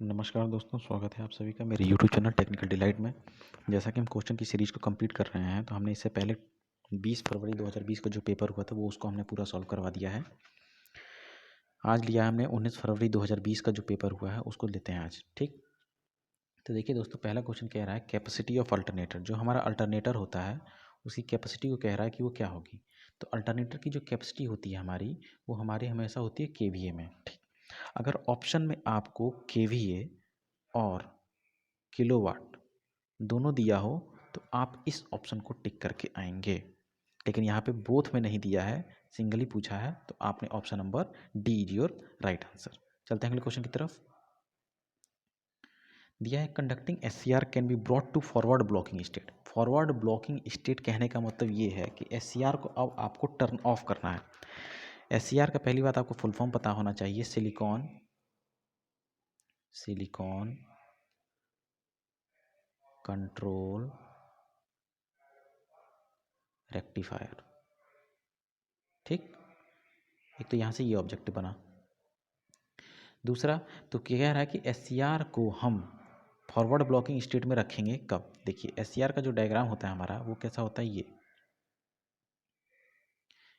नमस्कार दोस्तों, स्वागत है आप सभी का मेरे YouTube चैनल टेक्निकल डिलाइट में। जैसा कि हम क्वेश्चन की सीरीज़ को कंप्लीट कर रहे हैं, तो हमने इससे पहले 20 फरवरी 2020 को जो पेपर हुआ था वो उसको हमने पूरा सॉल्व करवा दिया है। आज लिया है हमने 19 फरवरी 2020 का जो पेपर हुआ है उसको लेते हैं आज। ठीक, तो देखिए दोस्तों, पहला क्वेश्चन कह रहा है कैपेसिटी ऑफ अल्टरनेटर। जो हमारा अल्टरनेटर होता है उसकी कैपेसिटी को कह रहा है कि वो क्या होगी। तो अल्टरनेटर की जो कैपेसिटी होती है हमारी, वो हमारी हमेशा होती है केवीए में। ठीक, अगर ऑप्शन में आपको केवीए और किलोवाट दोनों दिया हो तो आप इस ऑप्शन को टिक करके आएंगे। लेकिन यहाँ पे बोथ में नहीं दिया है, सिंगल ही पूछा है, तो आपने option number D is your right answer. चलते हैं अगले क्वेश्चन की तरफ। दिया है conducting SCR can be brought to forward blocking state. Forward blocking state कहने का मतलब ये है कि एससीआर को अब आपको टर्न ऑफ करना है। एससीआर का पहली बात आपको फुल फॉर्म पता होना चाहिए, सिलिकॉन कंट्रोल रेक्टिफायर। ठीक, एक तो यहाँ से ये ऑब्जेक्टिव बना। दूसरा तो क्या कह रहा है कि एससीआर को हम फॉरवर्ड ब्लॉकिंग स्टेट में रखेंगे कब। देखिए एससीआर का जो डायग्राम होता है हमारा वो कैसा होता है, ये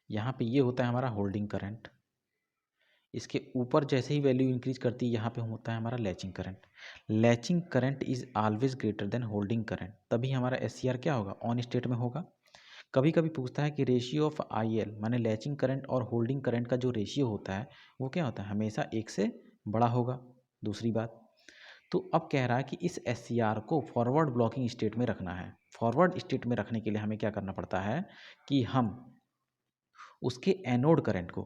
यहाँ पे ये होता है हमारा होल्डिंग करंट। इसके ऊपर जैसे ही वैल्यू इंक्रीज करती है यहाँ पे होता है हमारा latching current. Latching current is always greater than holding current, तभी हमारा एससीआर क्या होगा, ऑन स्टेट में होगा। कभी कभी पूछता है कि रेशियो ऑफ आईएल माने लैचिंग करंट और होल्डिंग करंट का जो रेशियो होता है वो क्या होता है, हमेशा एक से बड़ा होगा। दूसरी बात, तो अब कह रहा है कि इस एससीआर को फॉरवर्ड ब्लॉकिंग स्टेट में रखना है। फॉरवर्ड स्टेट में रखने के लिए हमें क्या करना पड़ता है कि हम उसके एनोड करंट को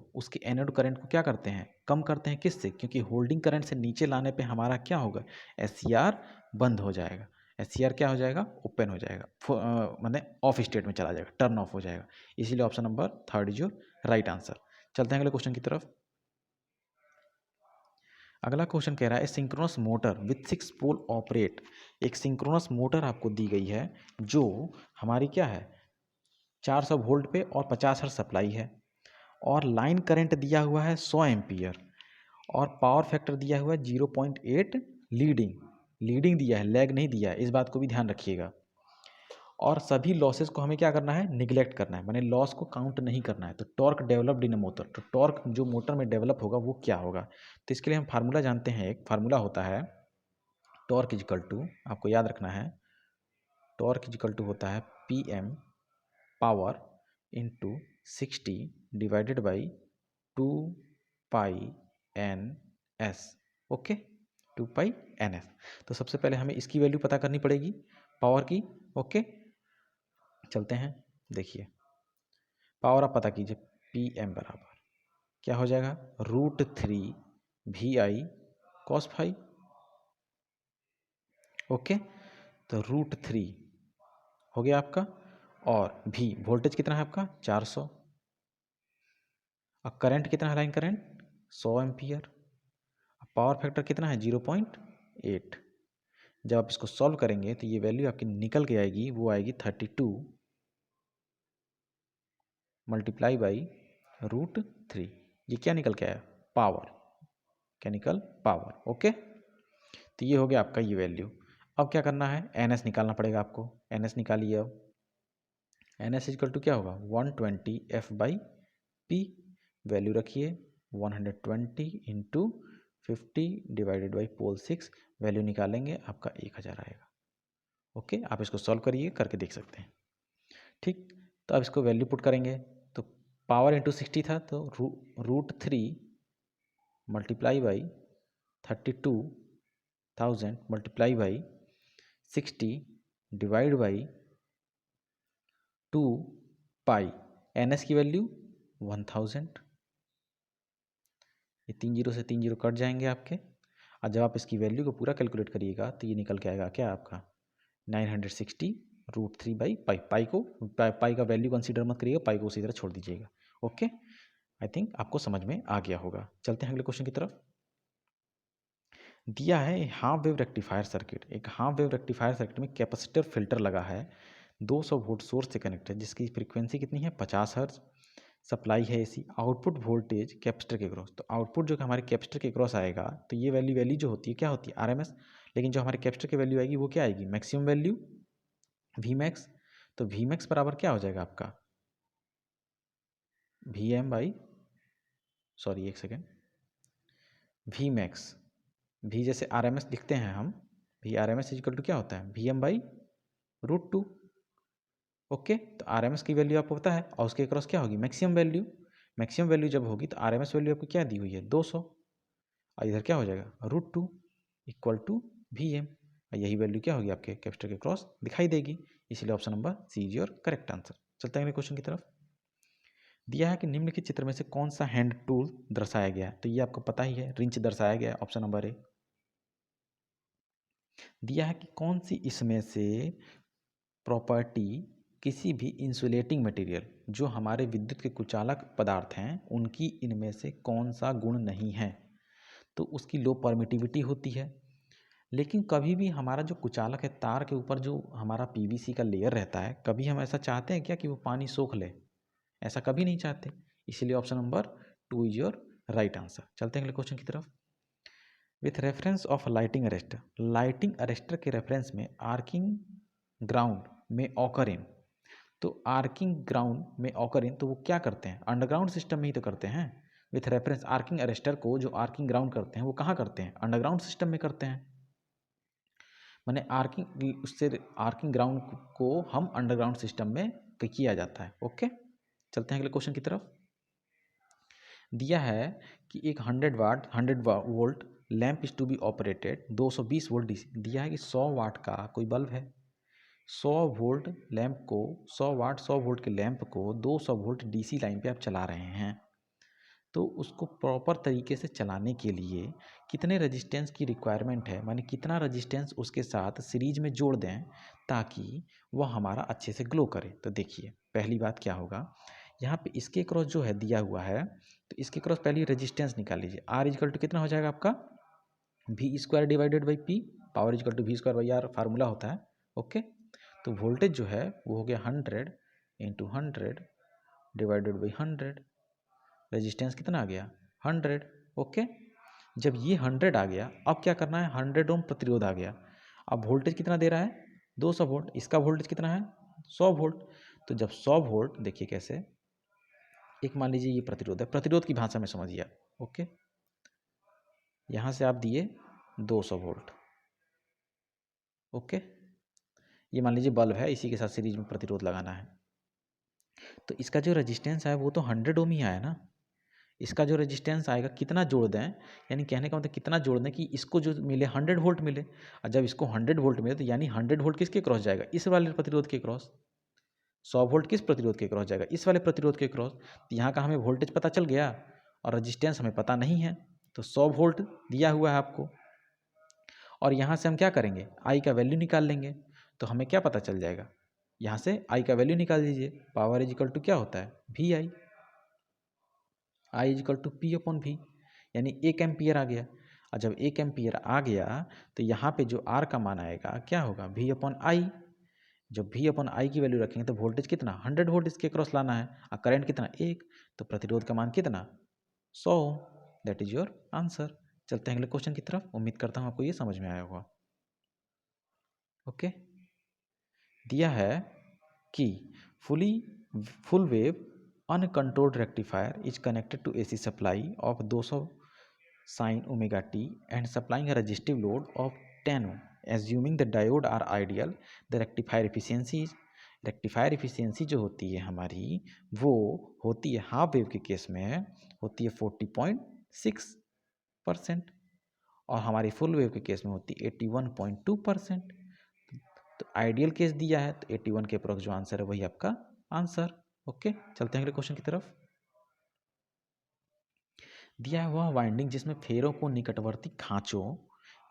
क्या करते हैं, कम करते हैं। किससे, क्योंकि होल्डिंग करंट से नीचे लाने पे हमारा क्या होगा, एससीआर बंद हो जाएगा। एससीआर क्या हो जाएगा, ओपन हो जाएगा, माने ऑफ स्टेट में चला जाएगा, टर्न ऑफ हो जाएगा। इसीलिए option number third is your right answer. चलते हैं अगले क्वेश्चन की तरफ। अगला क्वेश्चन कह रहा है synchronous motor with 6 pole operate. एक सिंक्रोनस मोटर आपको दी गई है जो हमारी क्या है, 400 वोल्ट पे और 50 हर्ट्ज सप्लाई है, और लाइन करंट दिया हुआ है 100 एम्पियर, और पावर फैक्टर दिया हुआ है 0.8 लीडिंग। लीडिंग दिया है, लैग नहीं दिया है, इस बात को भी ध्यान रखिएगा। और सभी लॉसेस को हमें क्या करना है, निगलेक्ट करना है, माने लॉस को काउंट नहीं करना है। तो टॉर्क डेवलप्ड इन मोटर, तो टॉर्क जो मोटर में डेवलप होगा वो क्या होगा। तो इसके लिए हम फार्मूला जानते हैं, एक फार्मूला होता है टॉर्क इजिकल टू, आपको याद रखना है, टॉर्क इजिकल टू होता है P M power into 60 divided by 2 pi N S. Okay, 2 pi N S. तो सबसे पहले हमें इसकी वैल्यू पता करनी पड़ेगी, पावर की। ओके, चलते हैं। देखिए पावर आप पता कीजिए, पी एम बराबर क्या हो जाएगा, √3 VI cos फाई। ओके, तो √3 हो गया आपका, और भी वोल्टेज कितना है आपका 400, और करंट कितना है, line current 100 ampere, power factor कितना है 0.8। जब आप इसको सॉल्व करेंगे तो ये वैल्यू आपकी निकल के आएगी, वो आएगी 32 मल्टीप्लाई बाई √3। ये क्या निकल के आया, पावर, क्या निकल, पावर। ओके, तो ये हो गया आपका ये वैल्यू। अब क्या करना है, एन एस निकालना पड़ेगा आपको। एन एस निकालिए। अब एन एस इक्वल टू क्या होगा, 120 F/P। वैल्यू रखिए 120 into 50 divided by pole 6। Value निकालेंगे आपका 1000 आएगा। ओके, आप इसको सॉल्व करिए, करके देख सकते हैं। ठीक, तो अब इसको वैल्यू पुट करेंगे, तो पावर इंटू 60 था, तो √3 multiply by 32,000 multiply by 60 divide by 2 pi, N S की वैल्यू 1000। ये 3 जीरो से 3 जीरो कट जाएंगे आपके, और जब आप इसकी वैल्यू को पूरा कैलकुलेट करिएगा तो ये निकल के आएगा क्या आपका 960 √3 बाई पाई। पाई का वैल्यू कंसीडर मत करिएगा, पाई को उसी तरह छोड़ दीजिएगा। ओके, आई थिंक आपको समझ में आ गया होगा। चलते हैं अगले क्वेश्चन की तरफ। दिया है हाफ वेव रेक्टिफायर सर्किट। एक हाफ वेव रेक्टिफायर सर्किट में कैपेसिटर फिल्टर लगा है, 200 वोल्ट सोर्स से कनेक्ट है, जिसकी फ्रीक्वेंसी कितनी है 50 हर्ट्ज, सप्लाई है एसी, आउटपुट वोल्टेज कैपेसिटर के क्रॉस। तो आउटपुट जो हमारे कैपेसिटर के क्रॉस आएगा तो ये वैल्यू जो होती है क्या होती है, आरएमएस। लेकिन जो हमारे कैपेसिटर की वैल्यू आएगी वो क्या आएगी, मैक्सिमम वैल्यू, वी मैक्स। तो वी मैक्स बराबर क्या हो जाएगा आपका, वी एम बाई, सॉरी एक सेकेंड, वी मैक्स, वी जैसे आर एम एस लिखते हैं हम, V R M S equal to क्या होता है, वी एम बाई √2। ओके, तो आर एम एस की वैल्यू आपको पता है और उसके क्रॉस क्या होगी, मैक्सिमम वैल्यू। मैक्सिमम वैल्यू जब होगी तो आर एम एस वैल्यू आपको क्या दी हुई है, 200, और इधर क्या हो जाएगा, √2 इक्वल टू वी एम। यही वैल्यू क्या होगी आपके कैपेसिटर के क्रॉस दिखाई देगी, इसलिए option number C is your correct answer. चलते हैं अगले क्वेश्चन की तरफ। दिया है कि निम्नलिखित चित्र में से कौन सा हैंड टूल दर्शाया गया है, तो ये आपको पता ही है, रिंच दर्शाया गया है, ऑप्शन नंबर ए। दिया है कि कौन सी इसमें से प्रॉपर्टी किसी भी इंसुलेटिंग मटेरियल जो हमारे विद्युत के कुचालक पदार्थ हैं उनकी इनमें से कौन सा गुण नहीं है, तो उसकी लो परमिटिविटी होती है। लेकिन कभी भी हमारा जो कुचालक है, तार के ऊपर जो हमारा पीवीसी का लेयर रहता है, कभी हम ऐसा चाहते हैं क्या कि वो पानी सोख ले, ऐसा कभी नहीं चाहते, इसलिए option number 2 is your right answer. चलते हैं अगले क्वेश्चन की तरफ। With reference of lighting arrester, lighting arrester के रेफरेंस में आर्किंग ग्राउंड में ऑकर इन, तो आर्किंग ग्राउंड में ऑकर इन तो वो क्या करते हैं, अंडरग्राउंड सिस्टम में ही तो करते हैं। विथ रेफरेंस आर्किंग अरेस्टर को जो आर्किंग ग्राउंड करते हैं वो कहाँ करते हैं, अंडरग्राउंड सिस्टम में करते हैं। मैंने आर्किंग, उससे आर्किंग ग्राउंड को हम अंडरग्राउंड सिस्टम में किया जाता है। ओके, चलते हैं अगले क्वेश्चन की तरफ। दिया है कि एक 100 volt lamp is to be operated, 220 volt DC. दिया है कि 100 वाट का कोई बल्ब है, 100 वोल्ट लैंप को, 100 वाट 100 वोल्ट के लैंप को 200 वोल्ट डीसी लाइन पे आप चला रहे हैं, तो उसको प्रॉपर तरीके से चलाने के लिए कितने रजिस्टेंस की रिक्वायरमेंट है, माने कितना रजिस्टेंस उसके साथ सीरीज में जोड़ दें ताकि वह हमारा अच्छे से ग्लो करे। तो देखिए पहली बात क्या होगा, यहाँ पे इसके क्रॉस जो है दिया हुआ है, तो इसके क्रॉस पहले रेजिस्टेंस निकाल लीजिए। आर इजकल टू कितना हो जाएगा आपका, V square divided by P, power is equal to V square by R formula होता है। ओके, तो वोल्टेज जो है वो हो गया 100 इंटू 100 डिवाइडेड बाई 100, रेजिस्टेंस कितना आ गया 100। ओके, जब ये 100 आ गया, अब क्या करना है, 100 ओम प्रतिरोध आ गया। अब वोल्टेज कितना दे रहा है, 200 वोल्ट, इसका वोल्टेज कितना है 100 वोल्ट। तो जब 100 वोल्ट, देखिए कैसे, एक मान लीजिए ये प्रतिरोध है, प्रतिरोध की भाषा में समझिए आप। ओके, यहाँ से आप दिए 200 वोल्ट। ओके, ये मान लीजिए बल्ब है, इसी के साथ सीरीज में प्रतिरोध लगाना है, तो इसका जो रेजिस्टेंस है वो तो 100 ओम ही आया ना। इसका जो रेजिस्टेंस आएगा कितना जोड़ दें, यानी कहने का मतलब कितना जोड़ दें कि इसको जो मिले 100 वोल्ट मिले, और जब इसको 100 वोल्ट मिले तो यानी 100 वोल्ट किसके क्रॉस जाएगा, इस वाले प्रतिरोध के क्रॉस। 100 वोल्ट किस प्रतिरोध के क्रॉस जाएगा, इस वाले प्रतिरोध के क्रॉस। तो यहाँ का हमें वोल्टेज पता चल गया और रजिस्टेंस हमें पता नहीं है, तो 100 वोल्ट दिया हुआ है आपको, और यहाँ से हम क्या करेंगे, आई का वैल्यू निकाल लेंगे, तो हमें क्या पता चल जाएगा, यहाँ से आई का वैल्यू निकाल दीजिए। पावर इज इक्वल टू क्या होता है, V I, I is equal to P upon V, यानी 1 एम्पियर आ गया। और जब 1 एम्पियर आ गया तो यहाँ पे जो आर का मान आएगा क्या होगा, वी अपॉन आई। जब वी अपॉन आई की वैल्यू रखेंगे तो वोल्टेज कितना 100 वोल्ट इसके क्रॉस लाना है, और करंट कितना 1, तो प्रतिरोध का मान कितना 100। That is your answer. चलते हैं अगले क्वेश्चन की तरफ, उम्मीद करता हूँ आपको ये समझ में आया होगा। ओके, दिया है कि full wave uncontrolled rectifier is connected to AC supply of 200 sin omega t and supplying a resistive load of 10 ohm. Assuming the diode are ideal, the rectifier efficiency is, rectifier efficiency जो होती है हमारी वो होती है half wave के case में होती है 40.6%, और हमारी फुल वेव के केस में होती है 81.2%। तो आइडियल केस दिया है तो 81 के अप्रोक्स जो आंसर है वही आपका आंसर। ओके, चलते हैं अगले क्वेश्चन की तरफ। दिया है वह वाइंडिंग जिसमें फेरों को निकटवर्ती खांचों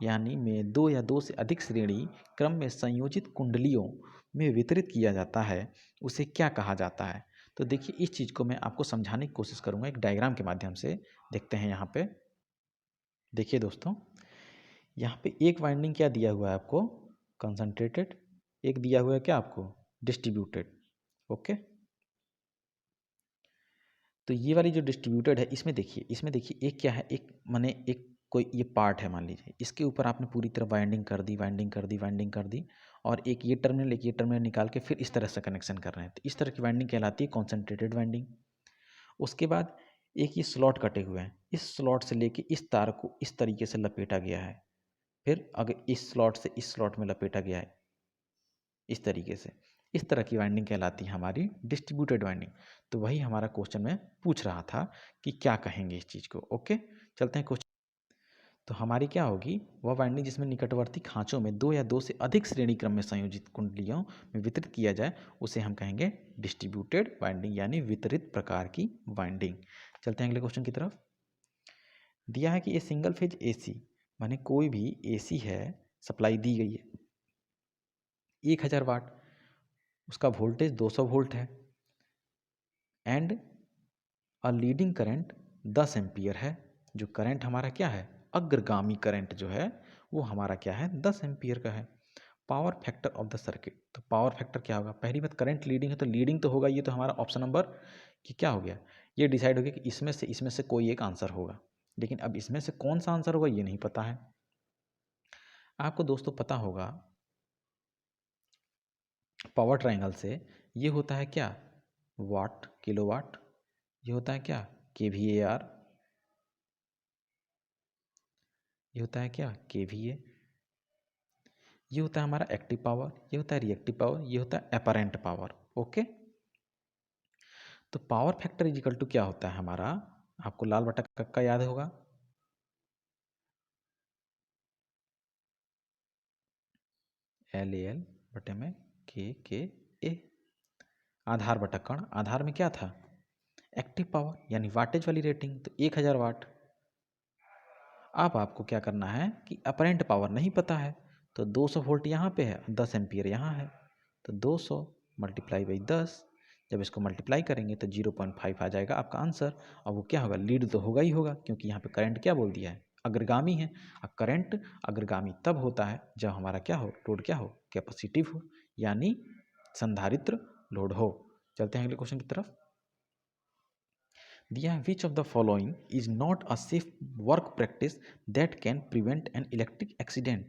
यानी में 2 या 2 से अधिक श्रेणी क्रम में संयोजित कुंडलियों में वितरित किया जाता है, उसे क्या कहा जाता है। तो देखिए इस चीज़ को मैं आपको समझाने की कोशिश करूँगा एक डायग्राम के माध्यम से। देखते हैं यहाँ पे, देखिए दोस्तों, यहाँ पे एक वाइंडिंग क्या दिया हुआ है आपको, कंसंट्रेटेड, एक दिया हुआ है क्या आपको डिस्ट्रीब्यूटेड। ओके, तो ये वाली जो डिस्ट्रीब्यूटेड है इसमें देखिए एक क्या है, एक माने एक कोई ये पार्ट है मान लीजिए, इसके ऊपर आपने पूरी तरह वाइंडिंग कर दी, और एक ये टर्मिनल निकाल के फिर इस तरह से कनेक्शन कर रहे हैं, तो इस तरह की वाइंडिंग कहलाती है कॉन्सेंट्रेटेड वाइंडिंग। उसके बाद एक ये स्लॉट कटे हुए हैं, इस स्लॉट से लेके इस तार को इस तरीके से लपेटा गया है, फिर अगर इस स्लॉट से इस स्लॉट में लपेटा गया है इस तरीके से, इस तरह की वाइंडिंग कहलाती है हमारी डिस्ट्रीब्यूटेड वाइंडिंग। तो वही हमारा क्वेश्चन में पूछ रहा था कि क्या कहेंगे इस चीज़ को। ओके, चलते हैं क्वेश्चन। तो हमारी क्या होगी, वह वाइंडिंग जिसमें निकटवर्ती खांचों में दो या दो से अधिक श्रेणी क्रम में संयोजित कुंडलियों में वितरित किया जाए, उसे हम कहेंगे डिस्ट्रीब्यूटेड वाइंडिंग, यानी वितरित प्रकार की वाइंडिंग। चलते हैं अगले क्वेश्चन की तरफ। दिया है कि ये सिंगल फेज एसी, माने कोई भी एसी है, सप्लाई दी गई है 1000 वाट, उसका वोल्टेज 200 वोल्ट है, and a leading current 10 ampere है। जो करंट हमारा क्या है, अग्रगामी करंट जो है वो हमारा क्या है, 10 एम्पियर का है। Power factor of the circuit, तो पावर फैक्टर क्या होगा, पहली बात करंट लीडिंग है तो लीडिंग तो होगा, ये तो हमारा ऑप्शन नंबर कि क्या हो गया, ये डिसाइड हो गया कि इसमें से कोई एक आंसर होगा। लेकिन अब इसमें से कौन सा आंसर होगा ये नहीं पता है। आपको दोस्तों पता होगा पावर ट्रायंगल से ये होता है क्या, वाट, किलोवाट, ये होता है क्या, kVAR, ये होता है क्या, kVA, ये होता है हमारा एक्टिव पावर, ये होता है रिएक्टिव पावर, ये होता है अपरेंट पावर। ओके, तो power factor is equal to क्या होता है हमारा, आपको लाल बटा कक्का याद होगा, LAL बटे में KKA, आधार बटा कण, आधार में क्या था, एक्टिव पावर यानी वाटेज वाली रेटिंग, तो 1000 वाट। अब आपको क्या करना है कि अपरेंट पावर नहीं पता है, तो 200 वोल्ट यहाँ पे है, 10 एम्पियर यहाँ है, तो 200 मल्टीप्लाई बाई 10, जब इसको मल्टीप्लाई करेंगे तो 0.5 आ जाएगा आपका आंसर। अब वो क्या होगा, लीड तो होगा ही होगा, क्योंकि यहाँ पे करंट क्या बोल दिया है, अग्रगामी है। अब करंट अग्रगामी तब होता है जब हमारा क्या हो, लोड क्या हो, कैपेसिटिव हो, यानी संधारित्र लोड हो। चलते हैं अगले क्वेश्चन की तरफ। दिया है which of the following is not a safe work practice that can prevent an electric accident.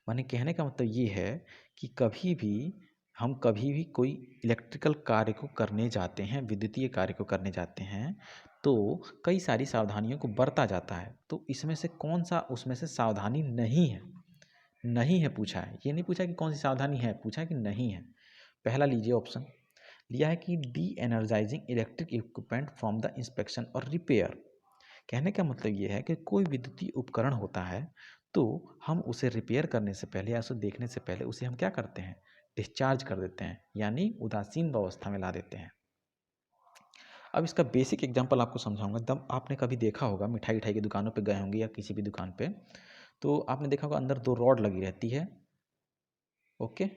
माने कहने का मतलब ये है कि कभी भी कोई इलेक्ट्रिकल कार्य को करने जाते हैं, विद्युतीय कार्य को करने जाते हैं, तो कई सारी सावधानियों को बरता जाता है। तो इसमें से कौन सा उसमें से सावधानी नहीं है, नहीं है पूछा है, ये नहीं पूछा कि कौन सी सावधानी है, पूछा है कि नहीं है। पहला लीजिए ऑप्शन, लिया है कि D energising electric equipment from the inspection और रिपेयर। कहने का मतलब ये है कि कोई विद्युतीय उपकरण होता है तो हम उसे रिपेयर करने से पहले या उसे देखने से पहले उसे हम क्या करते हैं, डिस्चार्ज कर देते हैं, यानी उदासीन अवस्था में ला देते हैं। अब इसका बेसिक एग्जांपल आपको समझाऊंगा। तब आपने कभी देखा होगा, मिठाई की दुकानों पे गए होंगे या किसी भी दुकान पे, तो आपने देखा होगा अंदर 2 रॉड लगी रहती है, ओके,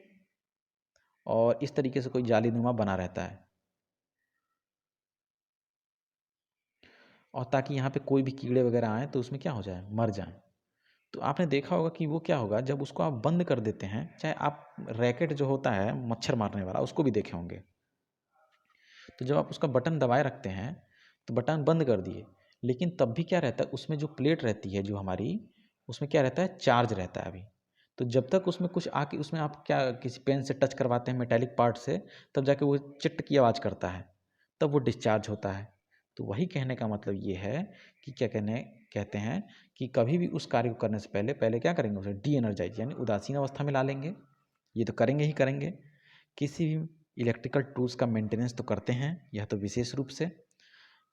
और इस तरीके से कोई जालीनुमा बना रहता है, और ताकि यहाँ पे कोई भी कीड़े वगैरह आए तो उसमें क्या हो जाए, मर जाए। तो आपने देखा होगा कि वो क्या होगा, जब उसको आप बंद कर देते हैं, चाहे आप रैकेट जो होता है मच्छर मारने वाला उसको भी देखे होंगे, तो जब आप उसका बटन दबाए रखते हैं तो बटन बंद कर दिए, लेकिन तब भी क्या रहता है, उसमें जो प्लेट रहती है जो हमारी, उसमें क्या रहता है, चार्ज रहता है अभी। तो जब तक उसमें कुछ आके, उसमें आप क्या किसी पेन से टच करवाते हैं मेटेलिक पार्ट से, तब जाके वो चिट की आवाज़ करता है, तब वो डिस्चार्ज होता है। तो वही कहने का मतलब ये है कि कहते हैं कि कभी भी उस कार्य को करने से पहले पहले क्या करेंगे, उसे डी एनर्जाइज यानी उदासीन अवस्था में ला लेंगे, ये तो करेंगे ही करेंगे। किसी भी इलेक्ट्रिकल टूल्स का मेंटेनेंस तो करते हैं, यह तो विशेष रूप से।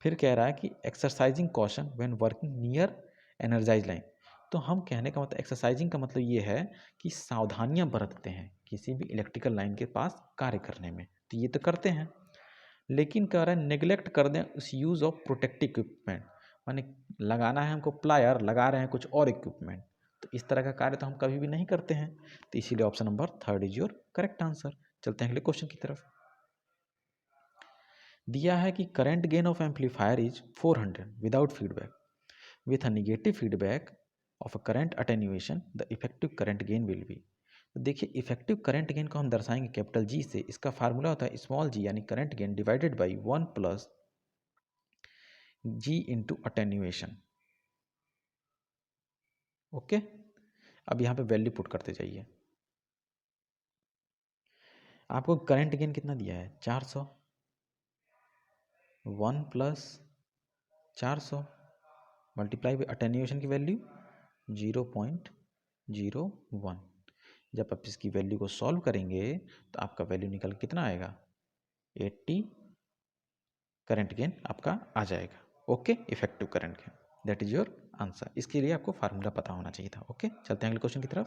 फिर कह रहा है कि exercising caution when working near energize line. तो हम कहने का मतलब, एक्सरसाइजिंग का मतलब ये है कि सावधानियां बरतते हैं किसी भी इलेक्ट्रिकल लाइन के पास कार्य करने में, तो ये तो करते हैं। लेकिन कह रहा है नेग्लेक्ट कर दें उस यूज़ ऑफ प्रोटेक्टिव इक्विपमेंट, माने लगाना है हमको प्लायर, लगा रहे हैं कुछ और इक्विपमेंट, तो इस तरह का कार्य तो हम कभी भी नहीं करते हैं। तो इसीलिए option number 3 is your correct answer. चलते हैं अगले क्वेश्चन की तरफ। दिया है कि current gain of amplifier is 400 without feedback, with a negative feedback of a current attenuation the effective current gain will be. तो देखिए, इफेक्टिव करंट गेन को हम दर्शाएंगे कैपिटल जी से। इसका फार्मूला होता है स्मॉल जी यानी current gain divided by 1 plus G into attenuation. Okay, अब यहाँ पे वैल्यू पुट करते जाइए। आपको करंट गेन कितना दिया है? 400। 1 प्लस 400 मल्टीप्लाई बाई अटेन्यूएशन की वैल्यू 0.01। जब आप इसकी वैल्यू को सॉल्व करेंगे तो आपका वैल्यू निकल कितना आएगा? 80 करंट गेन आपका आ जाएगा। Okay, effective current gain, that is your answer. इसके लिए आपको फार्मूला पता होना चाहिए था। ओके, चलते हैं अगले क्वेश्चन की तरफ।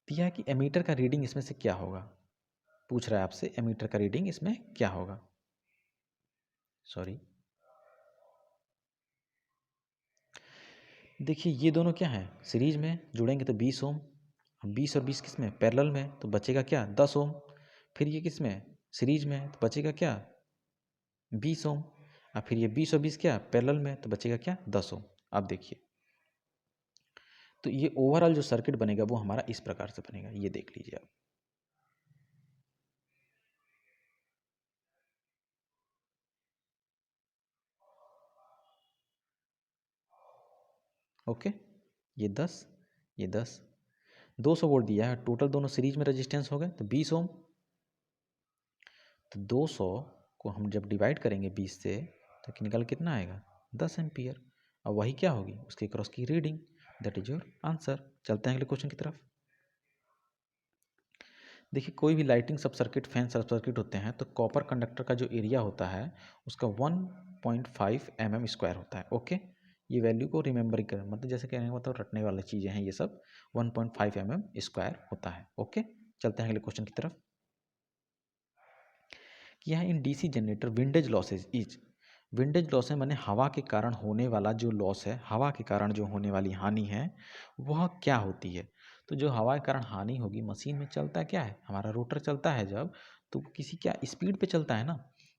दिया है कि एमीटर का रीडिंग इसमें से क्या होगा। पूछ रहा है आपसे एमीटर का रीडिंग इसमें क्या होगा। सॉरी, देखिए ये दोनों क्या है, सीरीज में जुड़ेंगे तो 20 ओम। 20 और 20 किस में? पैरेलल में, तो बचेगा क्या? 10 ओम। फिर ये किस में? सीरीज में, तो बचेगा क्या? 20 ओम। और फिर ये 20 और 20 क्या? पैरेलल में, तो बचेगा क्या? 10 ओम। अब देखिए, तो ये ओवरऑल जो सर्किट बनेगा वो हमारा इस प्रकार से बनेगा, ये देख लीजिए आप। ओके, ये 10, ये 10, 200 वोल्ट दिया है टोटल, दोनों सीरीज में रेजिस्टेंस हो गए तो 20 ओम। तो 200 को हम जब डिवाइड करेंगे 20 से तो निकल कितना आएगा? 10 एम्पियर। और वही क्या होगी? उसके क्रॉस की reading, that is your answer. चलते हैं अगले क्वेश्चन की तरफ। देखिए कोई भी लाइटिंग सब सर्किट, फैन सब सर्किट होते हैं तो कॉपर कंडक्टर का जो एरिया होता है उसका 1.5 mm² होता है। ओके, ये वैल्यू को रिमेंबर कर, मतलब जैसे कहने का मतलब रटने वाली चीज़ें हैं ये सब। 1.5 mm² होता है। ओके, चलते हैं अगले क्वेश्चन की तरफ। कि यहाँ in DC generator windage losses is, windage loss है माने हवा के कारण होने वाला जो लॉस है, हवा के कारण जो होने वाली हानि है वह क्या होती है। तो जो हवा के कारण हानि होगी, मशीन में चलता क्या है, हमारा रोटर चलता है जब, तो किसी क्या स्पीड पे चलता है ना,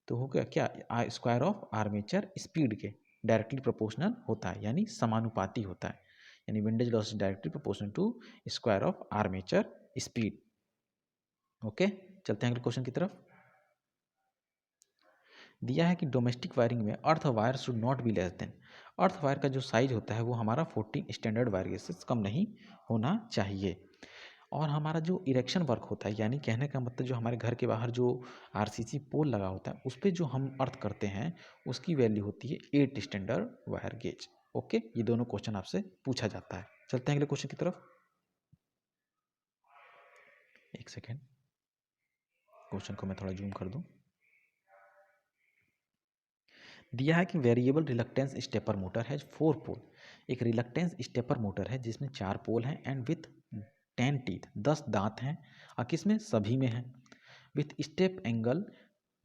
तो हो गया क्या? स्क्वायर ऑफ आर्मेचर स्पीड के डायरेक्टली प्रोपोर्शनल होता है, यानी समानुपाती होता है। यानी windage loss directly proportional to square of armature speed. Okay, चलते हैं अगले क्वेश्चन की तरफ। दिया है कि डोमेस्टिक वायरिंग में earth wire should not be less than, earth wire का जो साइज होता है वो हमारा 14 स्टैंडर्ड वायर से कम नहीं होना चाहिए। और हमारा जो इरेक्शन वर्क होता है, यानी कहने का मतलब जो हमारे घर के बाहर जो आरसीसी पोल लगा होता है उस पर जो हम अर्थ करते हैं उसकी वैल्यू होती है 8 स्टैंडर्ड वायर गेज। ओके, ये दोनों क्वेश्चन आपसे पूछा जाता है। चलते हैं अगले क्वेश्चन की तरफ। एक सेकेंड, क्वेश्चन को मैं थोड़ा जूम कर दूं। दिया है कि वेरिएबल रिलक्टेंस स्टेपर मोटर है 4 पोल, एक रिलक्टेंस स्टेपर मोटर है जिसमें 4 पोल हैं एंड विथ 10 टीथ, 10 दांत हैं, और किसमें? सभी में है। With step angle,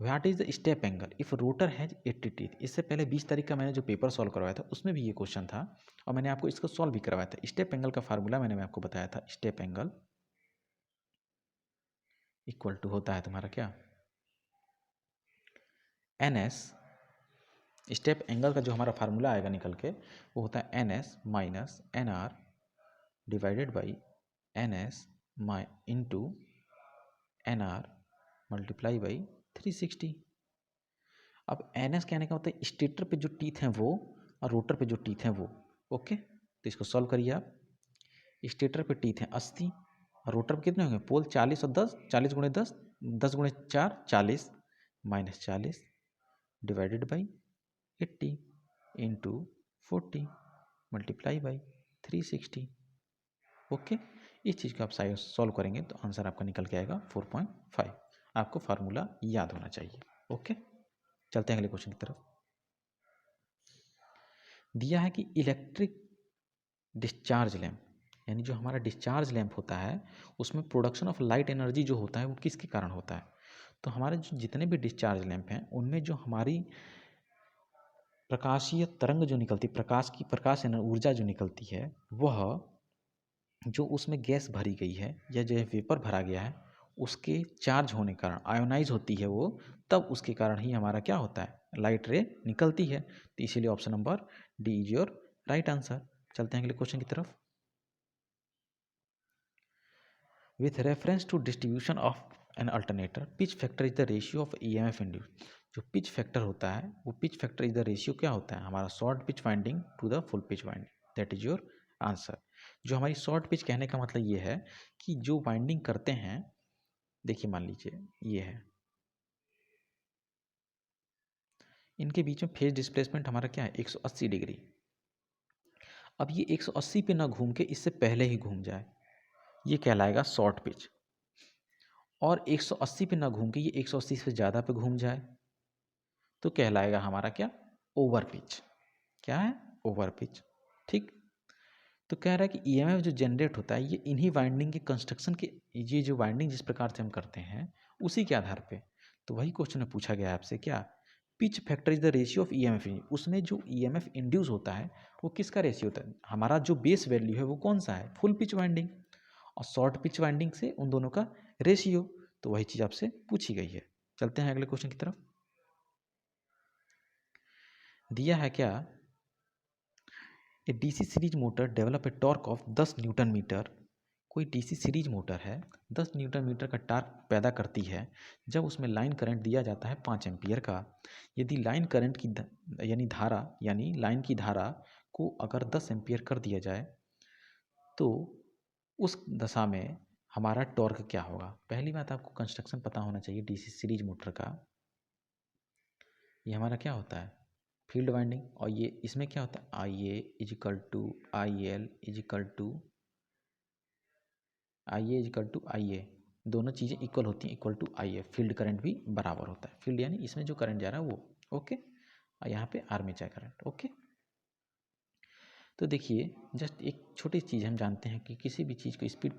what is the step angle if rotor has 80 teeth. इससे पहले 20 तारीख का मैंने जो पेपर सॉल्व करवाया था उसमें भी ये क्वेश्चन था और मैंने आपको इसको सॉल्व भी करवाया था। स्टेप एंगल का फार्मूला मैंने आपको बताया था, स्टेप एंगल इक्वल टू होता है तुम्हारा क्या? एन एस, स्टेप एंगल का जो हमारा फार्मूला आएगा निकल के वो होता है N S minus N R divided by N S into N R multiply by 360। अब एन एस कहने का मतलब स्टेटर पे जो टीथ हैं वो और रोटर पे जो टीथ हैं वो। ओके, तो इसको सॉल्व करिए आप। स्टेटर पे टीथ हैं 80 और रोटर पे कितने होंगे? पोल 40 और 10, 40 गुणे 10, 10 गुणे 4 40 minus 40 divided by 80 into 40 multiply by 360। Okay, इस चीज़ को आप सॉल्व करेंगे तो आंसर आपका निकल के आएगा 4.5। आपको फार्मूला याद होना चाहिए। ओके, चलते हैं अगले क्वेश्चन की तरफ। दिया है कि इलेक्ट्रिक डिस्चार्ज लैम्प, यानी जो हमारा डिस्चार्ज लैम्प होता है उसमें प्रोडक्शन ऑफ लाइट एनर्जी जो होता है वो किसके कारण होता है। तो हमारे जो जितने भी डिस्चार्ज लैम्प हैं उनमें जो हमारी प्रकाशीय तरंग जो निकलती, प्रकाश की प्रकाश ऊर्जा जो निकलती है वह जो उसमें गैस भरी गई है या जो वेपर भरा गया है उसके चार्ज होने के कारण आयोनाइज होती है वो, तब उसके कारण ही हमारा क्या होता है? लाइट रे निकलती है। तो इसीलिए option number D is your right answer. चलते हैं अगले क्वेश्चन की तरफ। With reference to distribution of an alternator pitch factor is the ratio of EMF induce. जो पिच फैक्टर होता है वो pitch factor is the ratio क्या होता है हमारा short pitch winding to the full pitch winding, that is your answer. जो हमारी शॉर्ट पिच कहने का मतलब ये है कि जो वाइंडिंग करते हैं, देखिए मान लीजिए ये है, इनके बीच में फेज डिस्प्लेसमेंट हमारा क्या है 180 डिग्री। अब ये 180 पे ना घूम के इससे पहले ही घूम जाए, ये कहलाएगा शॉर्ट पिच। और 180 पे ना घूम के ये 180 से ज़्यादा पे घूम जाए तो कहलाएगा हमारा क्या ओवर पिच। क्या है ओवर पिच। ठीक, तो कह रहा है कि ईएमएफ जो जनरेट होता है ये इन्हीं वाइंडिंग के कंस्ट्रक्शन के, ये जो वाइंडिंग जिस प्रकार से हम करते हैं उसी के आधार पे। तो वही क्वेश्चन में पूछा गया है आपसे, क्या pitch factor is the ratio of EMF. उसमें जो ईएमएफ इंड्यूस होता है वो किसका रेशियो होता है, हमारा जो बेस वैल्यू है वो कौन सा है फुल पिच वाइंडिंग, और शॉर्ट पिच वाइंडिंग से उन दोनों का रेशियो। तो वही चीज़ आपसे पूछी गई है। चलते हैं अगले क्वेश्चन की तरफ। दिया है क्या, a DC series motor develop a torque of 10 newton metre. कोई डीसी सीरीज मोटर है 10 न्यूटन मीटर का टॉर्क पैदा करती है जब उसमें लाइन करंट दिया जाता है 5 एम्पियर का। यदि लाइन करंट की यानी लाइन की धारा को अगर 10 एम्पियर कर दिया जाए तो उस दशा में हमारा टॉर्क क्या होगा। पहली बात आपको कंस्ट्रक्शन पता होना चाहिए डीसी सीरीज मोटर का। ये हमारा क्या होता है फील्ड वाइंडिंग, और ये इसमें क्या होता है I A equal to I L equal to I A, दोनों चीज़ें इक्वल होती हैं, equal to I A. Field current भी बराबर होता है, फील्ड यानी इसमें जो करंट जा रहा है वो, ओके, और यहाँ पे आर्मेचर करंट, ओके। तो देखिए जस्ट एक छोटी चीज़ हम जानते हैं कि किसी भी चीज़ को स्पीड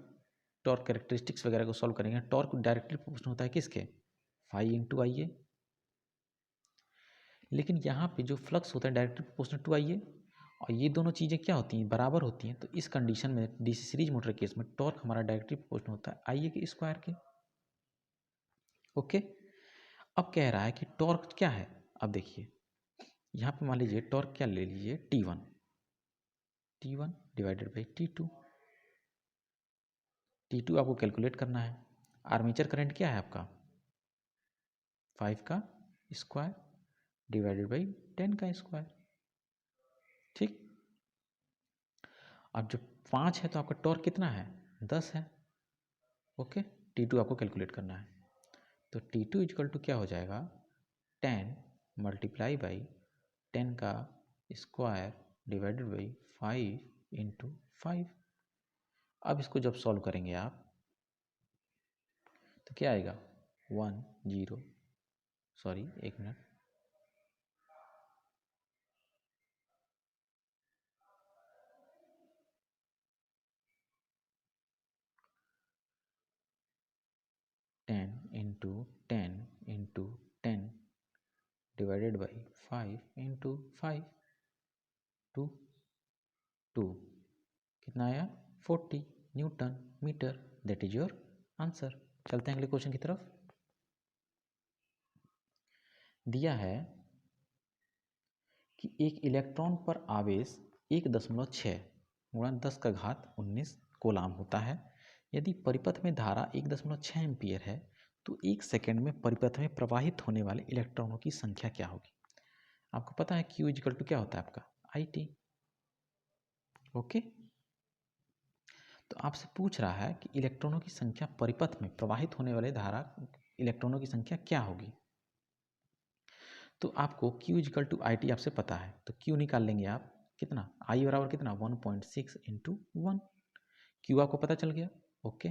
टॉर्क कैरेक्टरिस्टिक्स वगैरह को सॉल्व करेंगे, टॉर्क डायरेक्टली प्रोपोर्शनल होता है किसके फाई इंटू आई ए। लेकिन यहाँ पे जो फ्लक्स होता है डायरेक्टली प्रोपोर्शनल टू आई ए, और ये दोनों चीज़ें क्या होती हैं बराबर होती हैं। तो इस कंडीशन में डीसी सीरीज मोटर केस में टॉर्क हमारा डायरेक्टली प्रोपोर्शनल होता है आई ए के स्क्वायर के, ओके। अब कह रहा है कि टॉर्क क्या है। अब देखिए यहाँ पे मान लीजिए टॉर्क क्या ले लीजिए T one divided by T two आपको कैलकुलेट करना है। आर्मेचर करंट क्या है आपका 5 का स्क्वायर डिवाइडेड बाई 10 का स्क्वायर, ठीक। अब जब 5 है तो आपका टॉर्क कितना है 10 है, ओके। टी टू आपको कैलकुलेट करना है। तो T2 इजकल टू क्या हो जाएगा 10 मल्टीप्लाई बाई 10 का स्क्वायर डिवाइडेड बाई 5 इंटू 5। अब इसको जब सॉल्व करेंगे आप तो क्या आएगा 1 minute 10 into 10 into 10 divided by 5 into 5 to 2 कितना आया 40 newton meter, that is your answer. चलते हैं अगले क्वेश्चन की तरफ। दिया है कि एक इलेक्ट्रॉन पर आवेश 1.6 गुणा 10 का घात 19 कोलाम होता है। यदि परिपथ में धारा 1.6 एम्पियर है तो 1 सेकेंड में परिपथ में प्रवाहित होने वाले इलेक्ट्रॉनों की संख्या क्या होगी। आपको पता है Q इजिकल टू क्या होता है आपका IT, ओके। तो आपसे पूछ रहा है कि इलेक्ट्रॉनों की संख्या परिपथ में प्रवाहित होने वाले धारा इलेक्ट्रॉनों की संख्या क्या होगी। तो आपको Q is equal to I T आपसे पता है, तो Q निकाल लेंगे आप कितना I बराबर कितना 1.6 इंटू 1। Q आपको पता चल गया, ओके।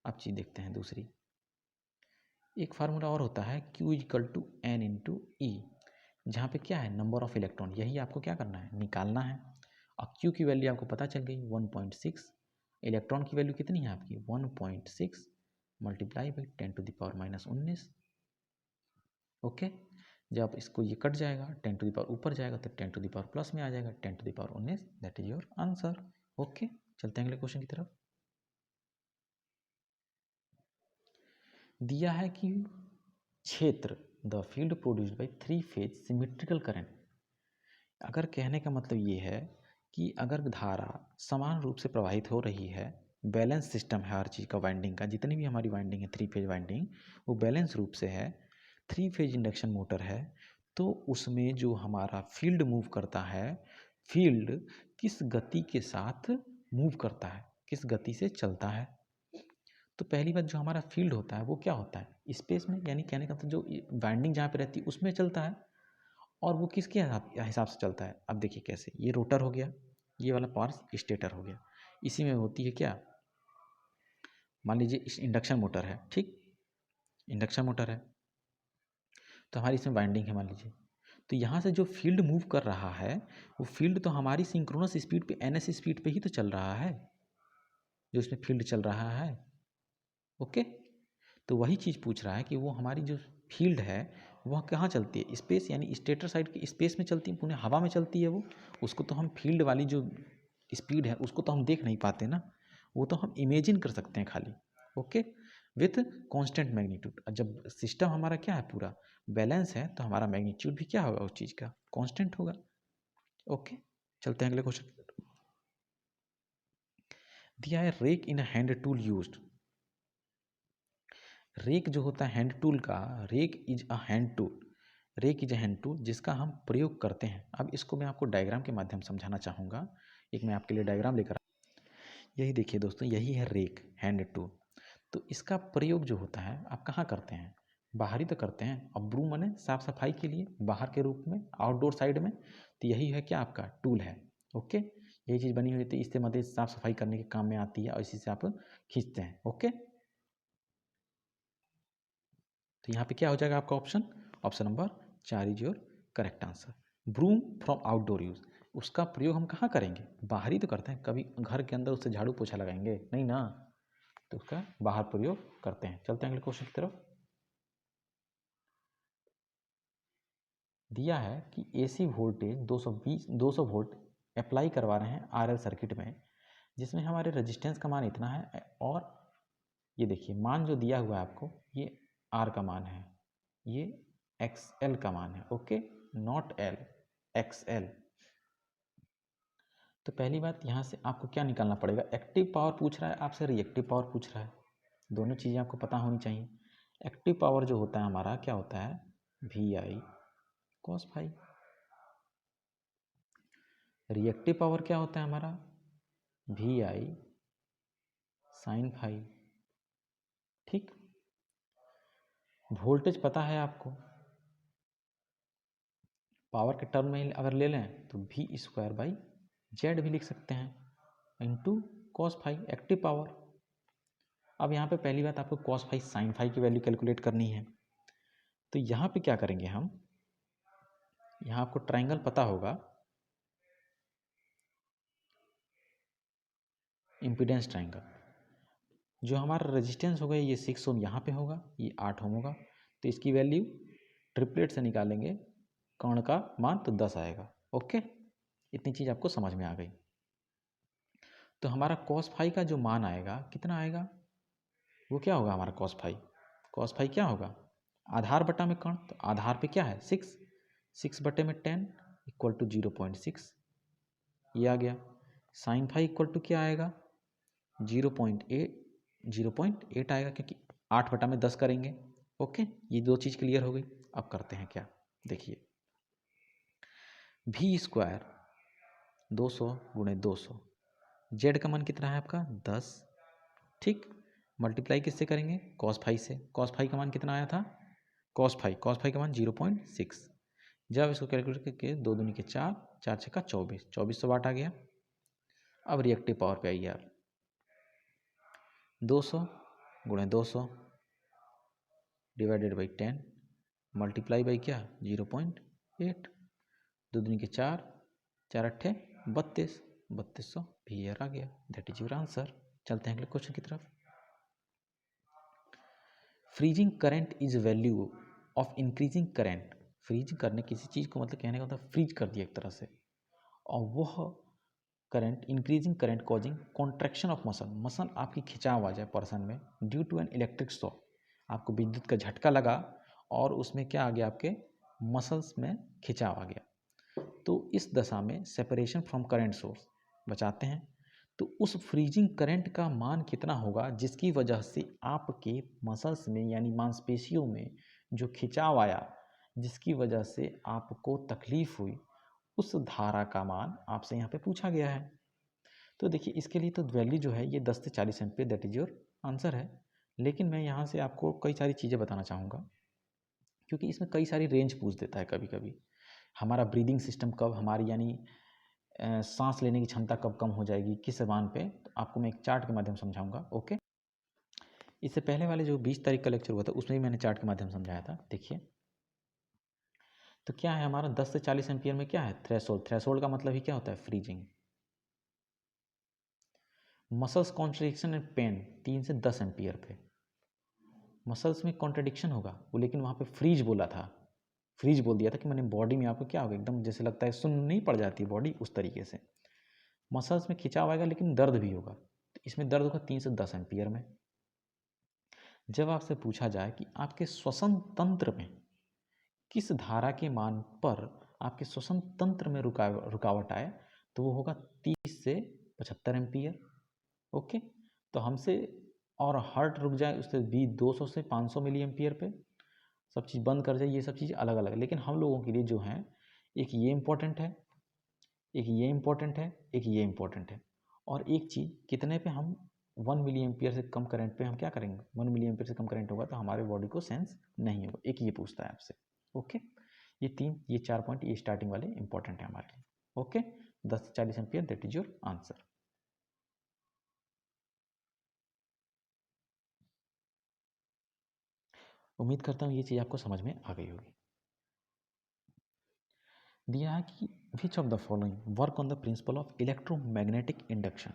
अब चीज़ देखते हैं दूसरी, एक फार्मूला और होता है Q is equal to n into e, जहाँ पे क्या है नंबर ऑफ इलेक्ट्रॉन, यही आपको क्या करना है निकालना है। और Q की वैल्यू आपको पता चल गई 1.6, इलेक्ट्रॉन की वैल्यू कितनी है आपकी 1.6 मल्टीप्लाई बाई 10⁻⁻19, ओके। जब इसको ये कट जाएगा 10 टू द पावर ऊपर जाएगा तो 10 टू द पावर प्लस में आ जाएगा 10 to the power 19, that is your answer, okay. चलते हैं अगले क्वेश्चन की तरफ। दिया है कि क्षेत्र the field produced by 3 phase symmetrical current. अगर कहने का मतलब ये है कि अगर धारा समान रूप से प्रवाहित हो रही है, बैलेंस सिस्टम है हर चीज़ का, वाइंडिंग का जितनी भी हमारी वाइंडिंग है 3 फेज वाइंडिंग वो बैलेंस रूप से है, 3 फेज इंडक्शन मोटर है तो उसमें जो हमारा फील्ड मूव करता है, फील्ड किस गति के साथ मूव करता है, किस गति से चलता है। तो पहली बात, जो हमारा फील्ड होता है वो क्या होता है, स्पेस में, यानी कहने का मतलब जो वाइंडिंग जहाँ पे रहती है उसमें चलता है, और वो किसके हिसाब से चलता है। अब देखिए कैसे, ये रोटर हो गया, ये वाला पार्ट स्टेटर हो गया, इसी में होती है क्या, मान लीजिए इंडक्शन मोटर है, ठीक, इंडक्शन मोटर है तो हमारी इसमें वाइंडिंग है मान लीजिए, तो यहाँ से जो फील्ड मूव कर रहा है वो फील्ड तो हमारी सिंक्रोनस स्पीड पे, ns स्पीड पे ही तो चल रहा है, जो इसमें फील्ड चल रहा है। ओके, तो वही चीज़ पूछ रहा है कि वो हमारी जो फील्ड है वह कहाँ चलती है, स्पेस, यानी स्टेटर साइड की स्पेस में चलती है, पुणे हवा में चलती है वो, उसको तो हम फील्ड वाली जो स्पीड है उसको तो हम देख नहीं पाते ना, वो तो हम इमेजिन कर सकते हैं खाली। Okay, with constant magnitude. जब सिस्टम हमारा क्या है, पूरा बैलेंस है, तो हमारा मैग्नीट्यूड भी क्या होगा, उस चीज़ का कांस्टेंट होगा। ओके, चलते हैं अगले क्वेश्चन। दिया है rake in hand tool used. Rake जो होता है हैंड टूल का, rake is a hand tool, rake is a hand tool जिसका हम प्रयोग करते हैं। अब इसको मैं आपको डायग्राम के माध्यम से समझाना चाहूँगा। एक मैं आपके लिए डायग्राम लेकर, यही देखिए दोस्तों, यही है रेक, हैंड टूल। तो इसका प्रयोग जो होता है आप कहाँ करते हैं, बाहर ही तो करते हैं। अब ब्रूम माने साफ सफाई के लिए, बाहर के रूप में, आउटडोर साइड में, तो यही है क्या, आपका टूल है। ओके, यही चीज़ बनी हुई थी, इससे मदद साफ सफाई करने के काम में आती है और इसी से आप खींचते हैं। ओके, तो यहाँ पे क्या हो जाएगा आपका option, option number 4 is your correct answer. Broom from outdoor use, उसका प्रयोग हम कहाँ करेंगे, बाहर ही तो करते हैं, कभी घर के अंदर उससे झाड़ू पोछा लगाएंगे नहीं ना, तो उसका बाहर प्रयोग करते हैं। चलते हैं अगले क्वेश्चन की तरफ। दिया है कि एसी वोल्टेज 200 वोल्ट अप्लाई करवा रहे हैं आरएल सर्किट में, जिसमें हमारे रेजिस्टेंस का मान इतना है, और ये देखिए मान जो दिया हुआ है आपको, ये आर का मान है, ये एक्स एल का मान है। Okay, naught L, x L. तो पहली बात यहाँ से आपको क्या निकालना पड़ेगा, एक्टिव पावर पूछ रहा है आपसे, रिएक्टिव पावर पूछ रहा है, दोनों चीज़ें आपको पता होनी चाहिए। एक्टिव पावर जो होता है हमारा क्या होता है, V I cos phi. Reactive power क्या होता है हमारा, वी आई साइन फाई। ठीक, वोल्टेज पता है आपको, पावर के टर्म में अगर ले लें तो वी स्क्वायर बाई जेड भी लिख सकते हैं, into cos phi active power. अब यहाँ पे पहली बात, आपको कॉस फाई साइन फाई की वैल्यू कैलकुलेट करनी है, तो यहाँ पे क्या करेंगे हम, यहाँ आपको ट्राइंगल पता होगा, इम्पीडेंस ट्राइंगल। जो हमारा रेजिस्टेंस होगा ये 6 ओम यहाँ पे होगा, ये 8 ओम होगा, तो इसकी वैल्यू ट्रिपलेट से निकालेंगे, कर्ण का मान तो 10 आएगा। ओके, इतनी चीज़ आपको समझ में आ गई। तो हमारा कॉस फाई का जो मान आएगा कितना आएगा, वो क्या होगा हमारा कॉस फाई, कॉस फाई क्या होगा, आधार बटा में कर्ण, तो आधार पे क्या है 6, 6 बटे में 10 इक्वल टू 0.6, ये आ गया। साइन फाई इक्वल टू क्या आएगा, 0.8 आएगा, क्योंकि 8 बटा में 10 करेंगे। ओके, ये दो चीज़ क्लियर हो गई। अब करते हैं क्या, देखिए वी स्क्वायर 200 गुणे 200, जेड का मान कितना है आपका 10, ठीक, मल्टीप्लाई किससे करेंगे, कॉस फाई से, कॉस फाई का मान कितना आया था, कॉस फाई का मान 0.6, जब इसको कैलकुलेट करके 2 दूनी के 4, 4 छक्का 24, 2400 वाट आ गया। अब रिएक्टिव पावर पे आइए आप, 200 गुणे 200 डिवाइडेड बाई 10 मल्टीप्लाई बाई क्या 0.8, 2 दूनी के 4, 4 अट्ठे 32, 3200 भी आ गया, दैट इज योर आंसर। चलते हैं अगले क्वेश्चन की तरफ। Freezing current is value of increasing current, freeze करने किसी चीज़ को मतलब कहने का मतलब फ्रीज कर दिया एक तरह से, और वह current increasing current causing contraction of muscle, muscle आपकी खिंचाव आ जाए पर्सन में, due to an electric shock, आपको विद्युत का झटका लगा और उसमें क्या आ गया, आपके मसल्स में खिंचाव आ गया, तो इस दशा में सेपरेशन फ्रॉम करंट सोर्स बचाते हैं, तो उस फ्रीजिंग करंट का मान कितना होगा जिसकी वजह से आपके मसल्स में यानी मांसपेशियों में जो खिंचाव आया, जिसकी वजह से आपको तकलीफ हुई, उस धारा का मान आपसे यहाँ पे पूछा गया है। तो देखिए इसके लिए तो वैल्यू जो है ये 10 से 40 ampere, that is your answer है। लेकिन मैं यहाँ से आपको कई सारी चीज़ें बताना चाहूँगा, क्योंकि इसमें कई सारी रेंज पूछ देता है कभी कभी। हमारा ब्रीदिंग सिस्टम कब, हमारी यानी सांस लेने की क्षमता कब कम हो जाएगी, किस ज़बान पे, तो आपको मैं एक चार्ट के माध्यम समझाऊंगा। ओके, इससे पहले वाले जो 20 तारीख का लेक्चर हुआ था उसमें भी मैंने चार्ट के माध्यम समझाया था। देखिए तो क्या है हमारा 10 से 40 एम्पीयर में क्या है, थ्रेशोल्ड। थ्रेशोल्ड का मतलब ही क्या होता है, freezing. Muscles contradiction and pain 3 से 10 एम्पीयर पे। मसल्स में कॉन्ट्रडिक्शन होगा वो, लेकिन वहाँ पे फ्रीज बोला था, फ्रीज बोल दिया था कि मैंने बॉडी में आपको क्या होगा, एकदम जैसे लगता है सुन नहीं पड़ जाती बॉडी, उस तरीके से। मसल्स में खिंचाव आएगा लेकिन दर्द भी होगा, तो इसमें दर्द होगा 3 से 10 एम्पीयर में। जब आपसे पूछा जाए कि आपके श्वसन तंत्र में किस धारा के मान पर आपके श्वसन तंत्र में रुकावट आए, तो वो होगा 30 से 75 एम्पीयर। ओके, तो हमसे और हार्ट रुक जाए उससे भी 200 से 500 मिली एम्पीयर पे, सब चीज़ बंद कर जाए, ये सब चीज़ अलग अलग है। लेकिन हम लोगों के लिए जो है, एक ये इम्पोर्टेंट है, एक ये इम्पोर्टेंट है, एक ये इम्पोर्टेंट है। और एक चीज़, कितने पे हम 1 मिली एम्पीयर से कम करंट पे हम क्या करेंगे, 1 मिली एम्पीयर से कम करंट होगा तो हमारे बॉडी को सेंस नहीं होगा, एक ये पूछता है आपसे। ओके, ये 4 पॉइंट ये स्टार्टिंग वाले इंपॉर्टेंट है हमारे लिए। ओके, 10 से 40 ampere, that is your answer. उम्मीद करता हूँ ये चीज़ आपको समझ में आ गई होगी। दिया है कि which of the following work on the principle of electromagnetic induction.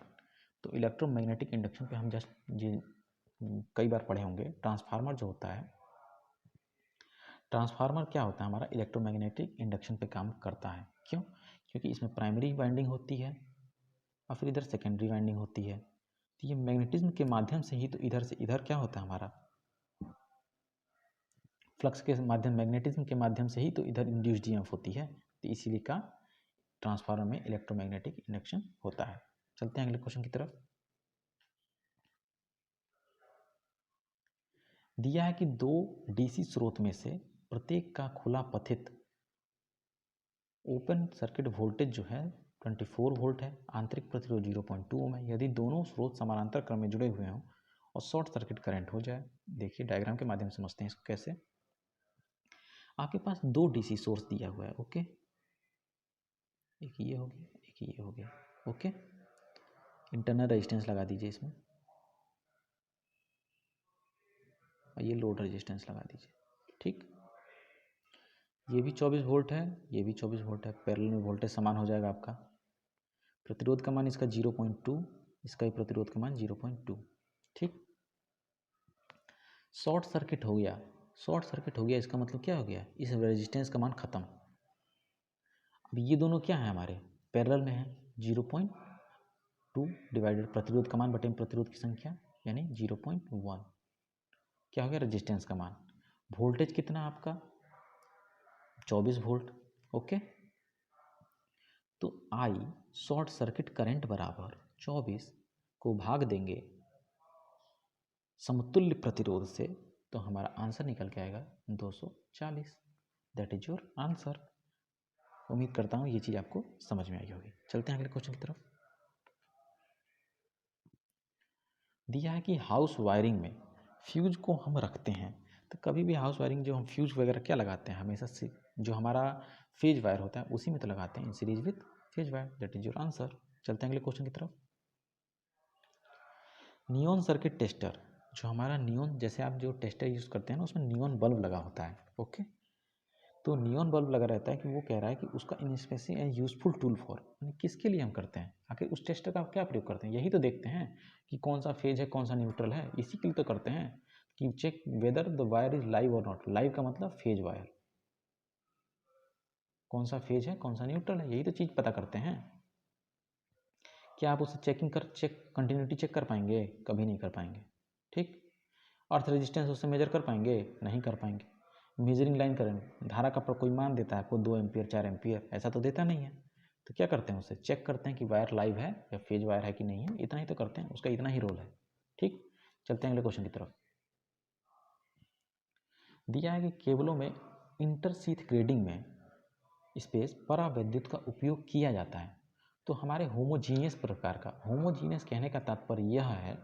तो इलेक्ट्रोमैग्नेटिक इंडक्शन पे हम जस्ट ये कई बार पढ़े होंगे। ट्रांसफार्मर जो होता है, ट्रांसफार्मर क्या होता है हमारा, इलेक्ट्रोमैग्नेटिक इंडक्शन पे काम करता है। क्यों? क्योंकि इसमें प्राइमरी वाइंडिंग होती है और फिर इधर सेकेंडरी वाइंडिंग होती है। तो ये मैग्नेटिज्म के माध्यम से ही तो इधर से इधर क्या होता है हमारा, फ्लक्स के माध्यम, मैग्नेटिज्म के माध्यम से ही तो इधर इंड्यूस्ड ईएमएफ होती है। तो इसीलिए का ट्रांसफार्मर में इलेक्ट्रोमैग्नेटिक इंडक्शन होता है। चलते हैं अगले क्वेश्चन की तरफ। दिया है कि दो डीसी स्रोत में से प्रत्येक का खुला पथित ओपन सर्किट वोल्टेज जो है 24 वोल्ट है, आंतरिक प्रतिरोध 0.2 ओम है। यदि दोनों स्रोत समानांतर क्रम में जुड़े हुए हों और शॉर्ट सर्किट करंट हो जाए। देखिए डायग्राम के माध्यम से समझते हैं इसको कैसे। आपके पास दो डीसी सोर्स दिया हुआ है। ओके, एक ये हो गया, एक ये हो गया। ओके, इंटरनल रेजिस्टेंस लगा दीजिए इसमें और ये लोड रेजिस्टेंस लगा दीजिए। ठीक, ये भी 24 वोल्ट है, ये भी 24 वोल्ट है, पैरेलल में वोल्टेज समान हो जाएगा आपका। प्रतिरोध का मान इसका 0.2, इसका भी प्रतिरोध का मान 0.2। ठीक, शॉर्ट सर्किट हो गया। शॉर्ट सर्किट हो गया इसका मतलब क्या हो गया, इस रेजिस्टेंस का मान खत्म। अब ये दोनों क्या है हमारे, पैरेलल में है। 0.2 डिवाइडेड प्रतिरोध का मान बटे प्रतिरोध की संख्या, यानी 0.1 क्या हो गया, रेजिस्टेंस का मान। वोल्टेज कितना आपका, 24 वोल्ट। ओके, तो आई शॉर्ट सर्किट करंट बराबर 24 को भाग देंगे समतुल्य प्रतिरोध से, तो हमारा आंसर निकल के आएगा 240। That is your answer. उम्मीद करता हूँ ये चीज़ आपको समझ में आई होगी। चलते हैं अगले क्वेश्चन की तरफ। दिया है कि हाउस वायरिंग में फ्यूज को हम रखते हैं, तो कभी भी हाउस वायरिंग जो हम फ्यूज वगैरह क्या लगाते हैं, हमेशा से जो हमारा फेज वायर होता है उसी में तो लगाते हैं, in series with phase wire. That is your answer. चलते हैं अगले क्वेश्चन की तरफ। नियॉन सर्किट टेस्टर, जो हमारा नियॉन, जैसे आप जो टेस्टर यूज़ करते हैं ना उसमें नियॉन बल्ब लगा होता है। ओके, तो नियॉन बल्ब लगा रहता है कि वो कह रहा है कि उसका इनस्पेसिंग एंड यूजफुल टूल फॉर, यानी किसके लिए हम करते हैं, आखिर उस टेस्टर का क्या प्रयोग करते हैं, यही तो देखते हैं कि कौन सा फेज है कौन सा न्यूट्रल है, इसी के लिए तो करते हैं कि check whether the wire is live और नॉट। लाइव का मतलब फेज वायर, कौन सा फेज है कौन सा न्यूट्रल है, यही तो चीज़ पता करते हैं। क्या आप उसे चेक कंटिन्यूटी चेक कर पाएंगे, कभी नहीं कर पाएंगे। ठीक, अर्थ रेजिस्टेंस उससे मेजर कर पाएंगे, नहीं कर पाएंगे। मेजरिंग लाइन करंट, धारा का कोई मान देता है आपको 2 एम्पियर 4 एम्पियर, ऐसा तो देता नहीं है। तो क्या करते हैं, उसे चेक करते हैं कि वायर लाइव है या फेज वायर है कि नहीं है, इतना ही तो करते हैं, उसका इतना ही रोल है। ठीक, चलते हैं अगले क्वेश्चन की तरफ। दिया है कि केबलों में इंटरशीथ ग्रेडिंग में स्पेस परावैद्युत का उपयोग किया जाता है। तो हमारे होमोजीनियस प्रकार का, होमोजीनियस कहने का तात्पर्य यह है,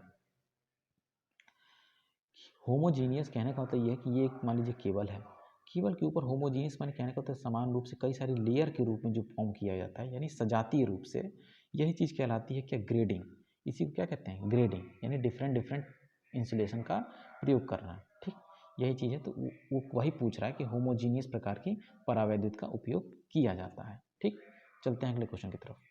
होमोजीनियस कहने का मतलब यह है कि ये एक मान लीजिए केबल है, केबल के ऊपर होमोजीनियस माने कहने का मतलब समान रूप से कई सारी लेयर के रूप में जो फॉर्म किया जाता है, यानी सजातीय रूप से, यही चीज़ कहलाती है क्या, ग्रेडिंग। इसी को क्या कहते हैं, ग्रेडिंग, यानी डिफरेंट डिफरेंट इंसुलेशन का प्रयोग करना। ठीक, यही चीज़ है। तो वो वही पूछ रहा है कि होमोजीनियस प्रकार की परावैद्युत का उपयोग किया जाता है। ठीक, चलते हैं अगले क्वेश्चन की तरफ।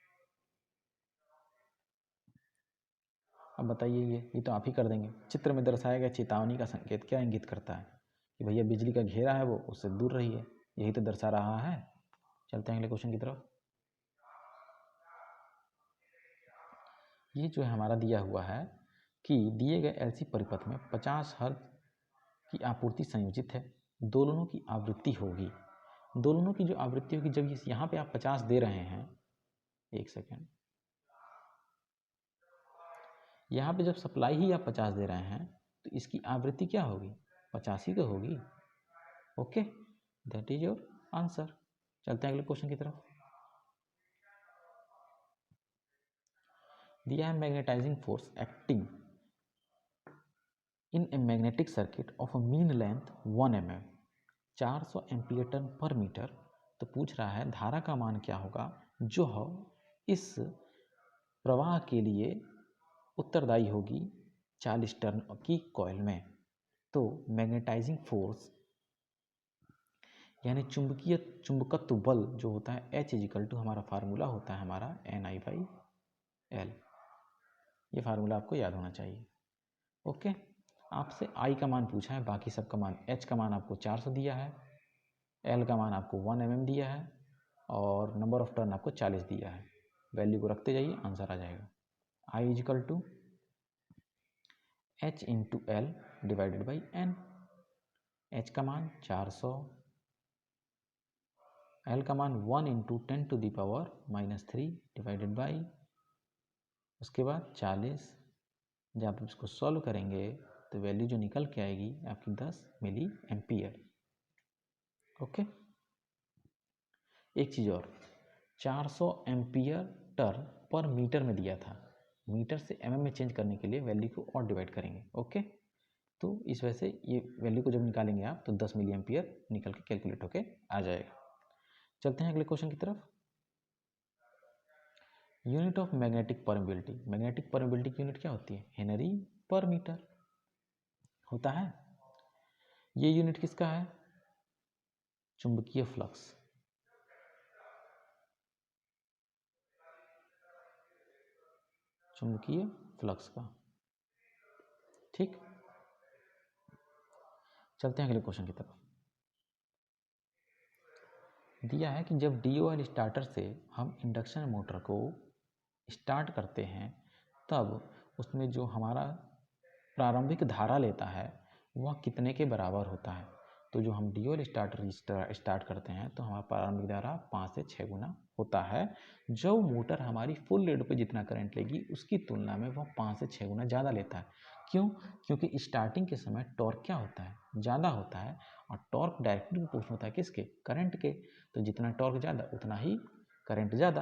अब बताइए, ये तो आप ही कर देंगे। चित्र में दर्शाया गया चेतावनी का संकेत क्या इंगित करता है? कि भैया बिजली का घेरा है वो उससे दूर रहिए, यही तो दर्शा रहा है। चलते हैं अगले क्वेश्चन की तरफ। ये जो है हमारा दिया हुआ है कि दिए गए एलसी परिपथ में 50 हर्ट्ज की आपूर्ति संयोजित है, दोलनों की आवृत्ति होगी। दोलनों की जो आवृत्ति होगी, जब यहाँ पे आप 50 दे रहे हैं, एक सेकेंड, यहाँ पे जब सप्लाई ही आप 50 दे रहे हैं तो इसकी आवृत्ति क्या होगी, 50 ही तो होगी। Okay, that is your answer. चलते हैं अगले क्वेश्चन की तरफ। दिया है magnetizing force acting in a magnetic circuit of a mean length 1 mm 400 ampere turn per meter. तो पूछ रहा है धारा का मान क्या होगा जो इस प्रवाह के लिए उत्तरदायी होगी 40 टर्न की कॉइल में। तो मैग्नेटाइजिंग फोर्स यानी चुंबकत्व बल जो होता है H इजिकल टू, हमारा फार्मूला होता है हमारा NI/L। ये फार्मूला आपको याद होना चाहिए। ओके, आपसे I का मान पूछा है, बाकी सब का मान, H का मान आपको 400 दिया है, L का मान आपको 1 mm दिया है और नंबर ऑफ टर्न आपको 40 दिया है। वैल्यू को रखते जाइए, आंसर आ जाएगा। I is equal to H into L divided by N। H का मान 400, L का मान 1 इंटू 10⁻³ डिवाइडेड बाई, उसके बाद 40। जब आप इसको सॉल्व करेंगे तो वैल्यू जो निकल के आएगी आपकी 10 मिली एम्पियर। ओके, एक चीज़ और, 400 एम्पियर टर्न पर मीटर में दिया था, मीटर से mm में चेंज करने के लिए वैल्यू को और डिवाइड करेंगे। ओके, तो इस वजह से ये वैल्यू को जब निकालेंगे आप तो 10 मिली एम्पियर निकल के कैलकुलेट होके आ जाएगा। चलते हैं अगले क्वेश्चन की तरफ। Unit of magnetic permeability, magnetic permeability की यूनिट क्या होती है, हेनरी पर मीटर होता है। ये यूनिट किसका है, चुंबकीय फ्लक्स। चुंबकीय फ्लक्स का। ठीक, चलते हैं अगले क्वेश्चन की तरफ। दिया है कि जब DOL स्टार्टर से हम इंडक्शन मोटर को स्टार्ट करते हैं तब उसमें जो हमारा प्रारंभिक धारा लेता है वह कितने के बराबर होता है। तो जो हम DOL स्टार्टर स्टार्ट करते हैं तो हमारा प्रारंभिक धारा 5 से 6 गुना होता है। जो मोटर हमारी फुल लोड पे जितना करंट लेगी उसकी तुलना में वह 5 से 6 गुना ज़्यादा लेता है। क्यों, क्योंकि स्टार्टिंग के समय टॉर्क क्या होता है, ज़्यादा होता है, और टॉर्क डायरेक्टली प्रोपोर्शनल होता है किसके, करंट के। तो जितना टॉर्क ज़्यादा उतना ही करंट ज़्यादा।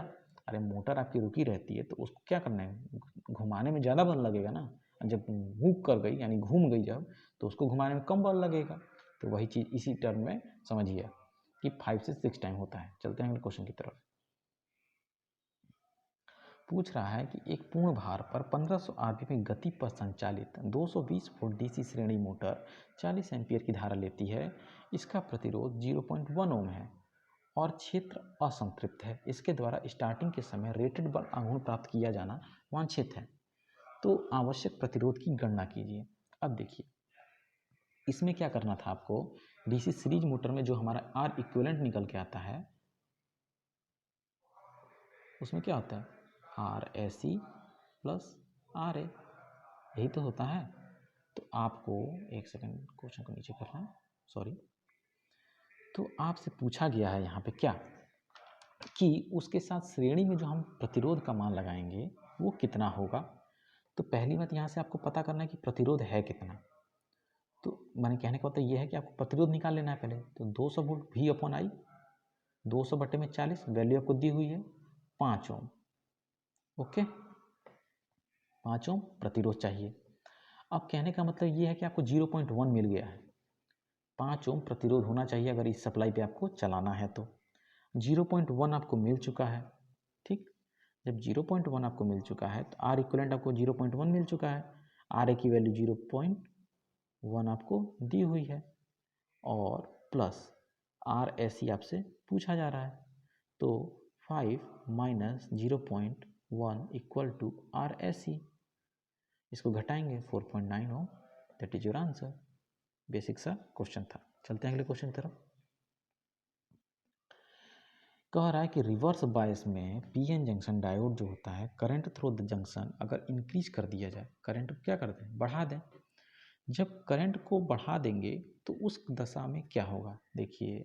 अरे मोटर आपकी रुकी रहती है तो उसको क्या करना है, घुमाने में ज़्यादा बल लगेगा ना, जब मूव कर गई यानी घूम गई जब, तो उसको घुमाने में कम बल लगेगा। तो वही चीज़ इसी टर्म में समझिए कि 5 से 6 टाइम होता है। चलते हैं अगले क्वेश्चन की तरफ। पूछ रहा है कि एक पूर्ण भार पर 1500 आरपीएम की गति पर संचालित 220 वोल्ट डीसी श्रेणी मोटर 40 एम्पीयर की धारा लेती है। इसका प्रतिरोध 0.1 ओम है और क्षेत्र असंतृप्त है। इसके द्वारा स्टार्टिंग के समय रेटेड बल आघूर्ण प्राप्त किया जाना वांछित है। तो आवश्यक प्रतिरोध की गणना कीजिए। अब देखिए, इसमें क्या करना था आपको, डीसी सीरीज मोटर में जो हमारा आर इक्विवेलेंट निकल के आता है उसमें क्या होता है, R S C plus R A, यही तो होता है। तो आपको एक सेकंड क्वेश्चन को नीचे करना है, सॉरी। तो आपसे पूछा गया है यहाँ पे क्या, कि उसके साथ श्रेणी में जो हम प्रतिरोध का मान लगाएंगे वो कितना होगा। तो पहली बात यहाँ से आपको पता करना है कि प्रतिरोध है कितना। तो मैंने कहने का मतलब ये है कि आपको प्रतिरोध निकाल लेना है पहले। तो 200 वोल्ट V अपॉन आई, 200 बटे में 40, वैल्यू आपको दी हुई है 5 ओम। ओके, 5 ओम प्रतिरोध चाहिए। अब कहने का मतलब ये है कि आपको 0.1 मिल गया है। 5 ओम प्रतिरोध होना चाहिए अगर इस सप्लाई पे आपको चलाना है तो। 0.1 आपको मिल चुका है। ठीक, जब 0.1 आपको मिल चुका है तो आर इक्वलेंट आपको 0.1 मिल चुका है। आर ए की वैल्यू 0.1 आपको दी हुई है और प्लस आर एस सी आपसे पूछा जा रहा है। तो 5 minus 0.1 equal to R S C, इसको घटाएंगे 4.9 ohm, that is your answer. Basic सा क्वेश्चन था। चलते हैं अगले क्वेश्चन की तरफ। कह रहा है कि रिवर्स बायस में पीएन जंक्शन डायोड जो होता है, करंट थ्रू द जंक्शन अगर इंक्रीज कर दिया जाए, करंट क्या कर दें, बढ़ा दें। जब करंट को बढ़ा देंगे तो उस दशा में क्या होगा। देखिए,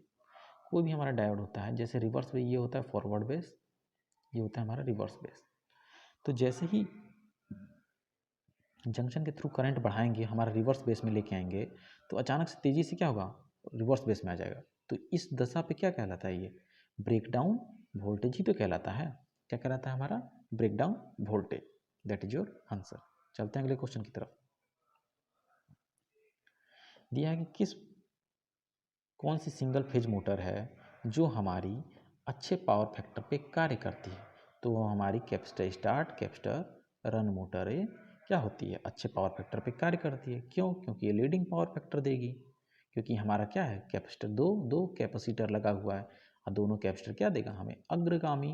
कोई भी हमारा डायोड होता है, जैसे रिवर्स में ये होता है फॉरवर्ड बेस, ये होता है हमारा रिवर्स बेस। तो जैसे ही जंक्शन के थ्रू करंट बढ़ाएंगे, हमारा रिवर्स बेस में लेके आएंगे, तो अचानक से तेजी से क्या होगा, रिवर्स बेस में आ जाएगा। तो इस दशा पे क्या कहलाता है, ये ब्रेकडाउन वोल्टेज ही तो कहलाता है। क्या कहलाता है हमारा, breakdown voltage. That is your answer. चलते हैं अगले क्वेश्चन की तरफ। दिया है कि कौन सी सिंगल फेज मोटर है जो हमारी अच्छे पावर फैक्टर पे कार्य करती है। तो वो हमारी कैपेसिटर स्टार्ट, कैपेसिटर रन मोटरें क्या होती है, अच्छे पावर फैक्टर पे कार्य करती है। क्यों, क्योंकि ये लीडिंग पावर फैक्टर देगी। क्योंकि हमारा क्या है, कैपेसिटर दो कैपेसिटर लगा हुआ है और दोनों कैपेसिटर क्या देगा हमें, अग्रगामी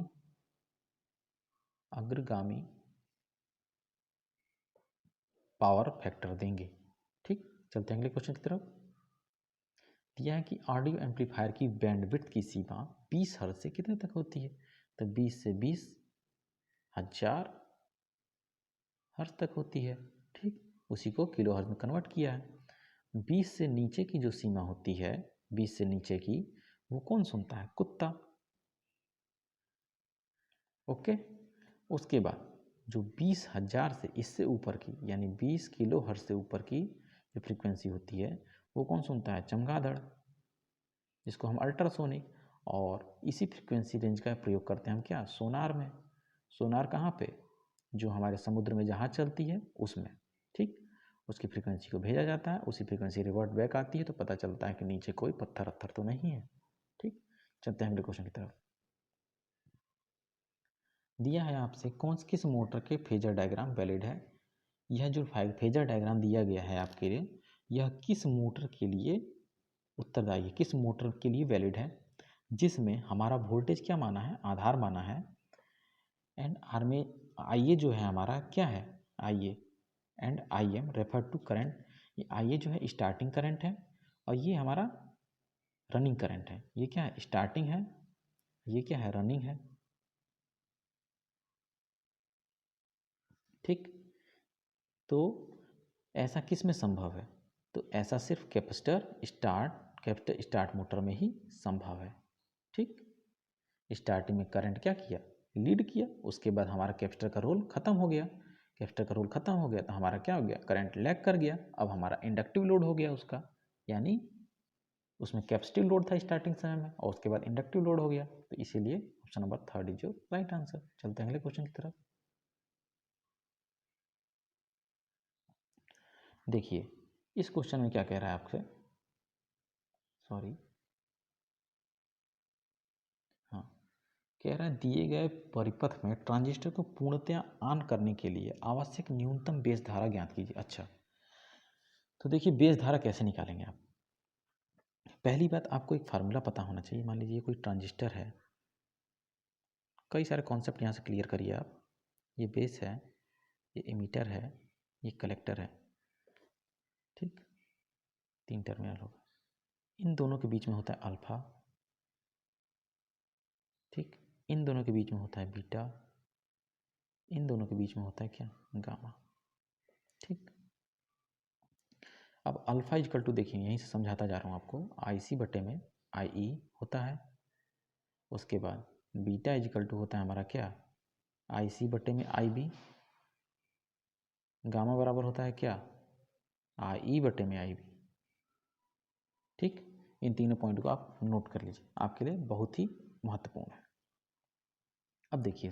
पावर फैक्टर देंगे। ठीक, चलते हैं अगले क्वेश्चन की तरफ। दिया है कि ऑडियो एम्पलीफायर की बैंडविड्थ की सीमा 20 हर्ट्ज से कितने तक होती है। तो 20 से 20,000 हर्ट्ज तक होती है। ठीक, उसी को किलो हर्ट्ज में कन्वर्ट किया है। 20 से नीचे की जो सीमा होती है, 20 से नीचे की, वो कौन सुनता है, कुत्ता। ओके, उसके बाद जो 20,000 से इससे ऊपर की, यानी 20 किलो हर्ट्ज से ऊपर की जो फ्रीक्वेंसी होती है, वो कौन सुनता है, चमगादड़, जिसको हम अल्ट्रासोनिक। और इसी फ्रीक्वेंसी रेंज का प्रयोग करते हैं हम क्या, सोनार में। सोनार कहाँ पे, जो हमारे समुद्र में जहाज चलती है उसमें। ठीक, उसकी फ्रीक्वेंसी को भेजा जाता है, उसी फ्रीक्वेंसी रिवर्ट बैक आती है, तो पता चलता है कि नीचे कोई पत्थर अत्थर तो नहीं है। ठीक, चलते हैं अगले क्वेश्चन की तरफ। दिया है आपसे किस मोटर के फेजर डायग्राम वैलिड है। यह जो फेजर डायग्राम दिया गया है आपके लिए, यह किस मोटर के लिए उत्तरदायी है, किस मोटर के लिए वैलिड है, जिसमें हमारा वोल्टेज क्या माना है, आधार माना है, एंड आर में आई ए जो है हमारा क्या है, I A, and I M refer to current. ये आई ए जो है स्टार्टिंग करंट है और ये हमारा रनिंग करंट है। ये क्या है, स्टार्टिंग है, ये क्या है, रनिंग है। ठीक, तो ऐसा किस में संभव है, तो ऐसा सिर्फ कैपेसिटर स्टार्ट मोटर में ही संभव है। ठीक, स्टार्टिंग में करंट क्या किया, लीड किया, उसके बाद हमारा कैपेसिटर का रोल खत्म हो गया। कैपेसिटर का रोल खत्म हो गया तो हमारा क्या हो गया, करंट लैग कर गया। अब हमारा इंडक्टिव लोड हो गया उसका, यानी उसमें कैपेसिटिव लोड था स्टार्टिंग समय में और उसके बाद इंडक्टिव लोड हो गया। तो इसीलिए option number 3 is your right answer. चलते हैं अगले क्वेश्चन की तरफ। देखिए, इस क्वेश्चन में क्या कह रहा है आपसे, सॉरी, हाँ, कह रहा है दिए गए परिपथ में ट्रांजिस्टर को पूर्णतया ऑन करने के लिए आवश्यक न्यूनतम बेस धारा ज्ञात कीजिए। अच्छा, तो देखिए बेस धारा कैसे निकालेंगे आप। पहली बात, आपको एक फार्मूला पता होना चाहिए। मान लीजिए कोई ट्रांजिस्टर है, कई सारे कॉन्सेप्ट यहाँ से क्लियर करिए आप। ये बेस है, ये इमीटर है, ये कलेक्टर है। ठीक, 3 टर्मिनल होगा, इन दोनों के बीच में होता है अल्फा। ठीक, इन दोनों के बीच में होता है बीटा, इन दोनों के बीच में होता है क्या, गामा। ठीक, अब अल्फा इजकल टू देखिए, यहीं से समझाता जा रहा हूँ आपको, आई सी बटे में आई ई होता है। उसके बाद बीटा इजकल टू होता है हमारा क्या, आई सी बटे में आई बी। गामा बराबर होता है क्या, आई ई बटे में आई बी। ठीक, इन तीनों पॉइंट को आप नोट कर लीजिए, आपके लिए बहुत ही महत्वपूर्ण है। अब देखिए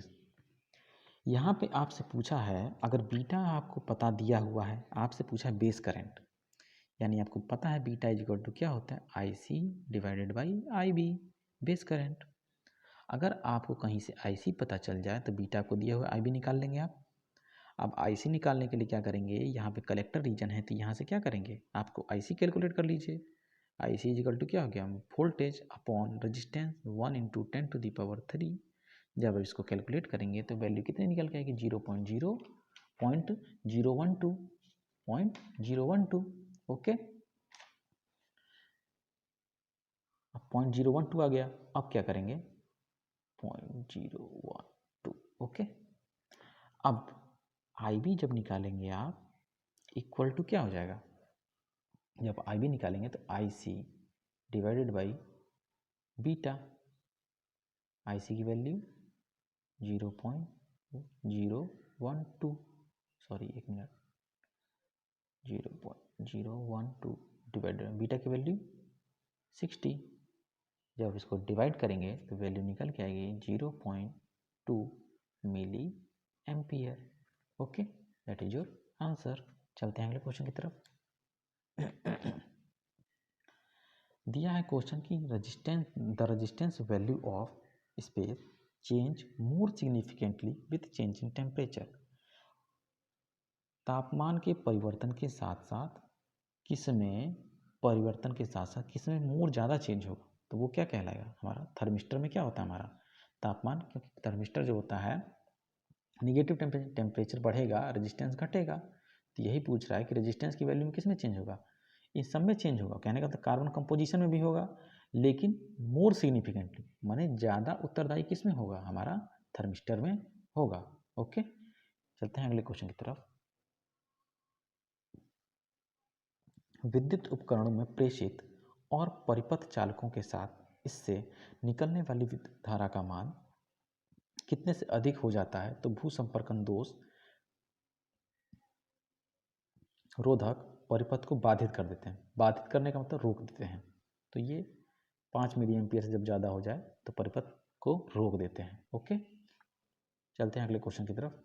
यहाँ पे आपसे पूछा है, अगर बीटा आपको पता दिया हुआ है, आपसे पूछा है बेस करंट, यानी आपको पता है बीटा इज इक्वल टू क्या होता है, IC divided by IB, base current. अगर आपको कहीं से IC पता चल जाए तो बीटा को दिया हुआ IB निकाल लेंगे आप। अब IC निकालने के लिए क्या करेंगे, यहाँ पे कलेक्टर रीजन है तो यहाँ से क्या करेंगे, आपको IC कैलकुलेट कर लीजिए। IC इज इक्वल टू क्या हो गया, वोल्टेज अपॉन रजिस्टेंस 1 × 10⁻³ जब इसको कैलकुलेट करेंगे तो वैल्यू कितनी निकल के आएगी, 0.012 ओके। अब 0.012 आ गया, अब क्या करेंगे 0.012 ओके। अब IB जब निकालेंगे आप इक्वल टू क्या हो जाएगा, जब IB निकालेंगे तो IC divided by beta, IC की वैल्यू 0.012, सॉरी एक मिनट, 0.012 डिवाइडेड बीटा की वैल्यू 60। जब इसको डिवाइड करेंगे तो वैल्यू निकल के आएगी 0.2 milliampere okay, that is your answer. चलते हैं अगले क्वेश्चन की तरफ। दिया है क्वेश्चन की the resistance value of space change more significantly with change in temperature. तापमान के परिवर्तन के साथ साथ किसमें मोर ज़्यादा चेंज होगा, तो वो क्या कहलाएगा, हमारा थर्मिस्टर में क्या होता है हमारा तापमान, क्योंकि थर्मिस्टर जो होता है निगेटिव टेम्परेचर बढ़ेगा रेजिस्टेंस घटेगा, तो यही पूछ रहा है कि रेजिस्टेंस की वैल्यू में किस में चेंज होगा, इन सब में चेंज होगा। कहने का तो कार्बन कंपोजिशन में भी होगा, लेकिन मोर सिग्निफिकेंटली माने ज़्यादा उत्तरदायी किस में होगा, हमारा थर्मिस्टर में होगा ओके। चलते हैं अगले क्वेश्चन की तरफ। विद्युत उपकरणों में प्रेषित और परिपथ चालकों के साथ इससे निकलने वाली विद्युत धारा का मान कितने से अधिक हो जाता है तो भूसंपर्कन दोष रोधक परिपथ को बाधित कर देते हैं। बाधित करने का मतलब रोक देते हैं, तो ये 5 मिली एम्पियर से जब ज़्यादा हो जाए तो परिपथ को रोक देते हैं ओके। चलते हैं अगले क्वेश्चन की तरफ।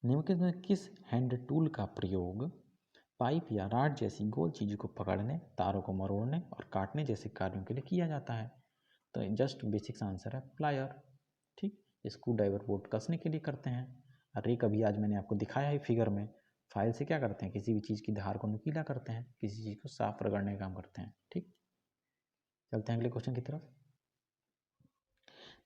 निम्नलिखित में किस हैंड टूल का प्रयोग पाइप या रॉड जैसी गोल चीज़ों को पकड़ने, तारों को मरोड़ने और काटने जैसे कार्यों के लिए किया जाता है, तो जस्ट बेसिक आंसर है प्लायर। ठीक, स्क्रू ड्राइवर बोल्ट कसने के लिए करते हैं। अरे कभी आज मैंने आपको दिखाया है फिगर में, फाइल से क्या करते हैं, किसी भी चीज़ की धार को नुकीला करते हैं, किसी चीज़ को साफ रगड़ने का काम करते हैं। ठीक, चलते हैं अगले क्वेश्चन की तरफ।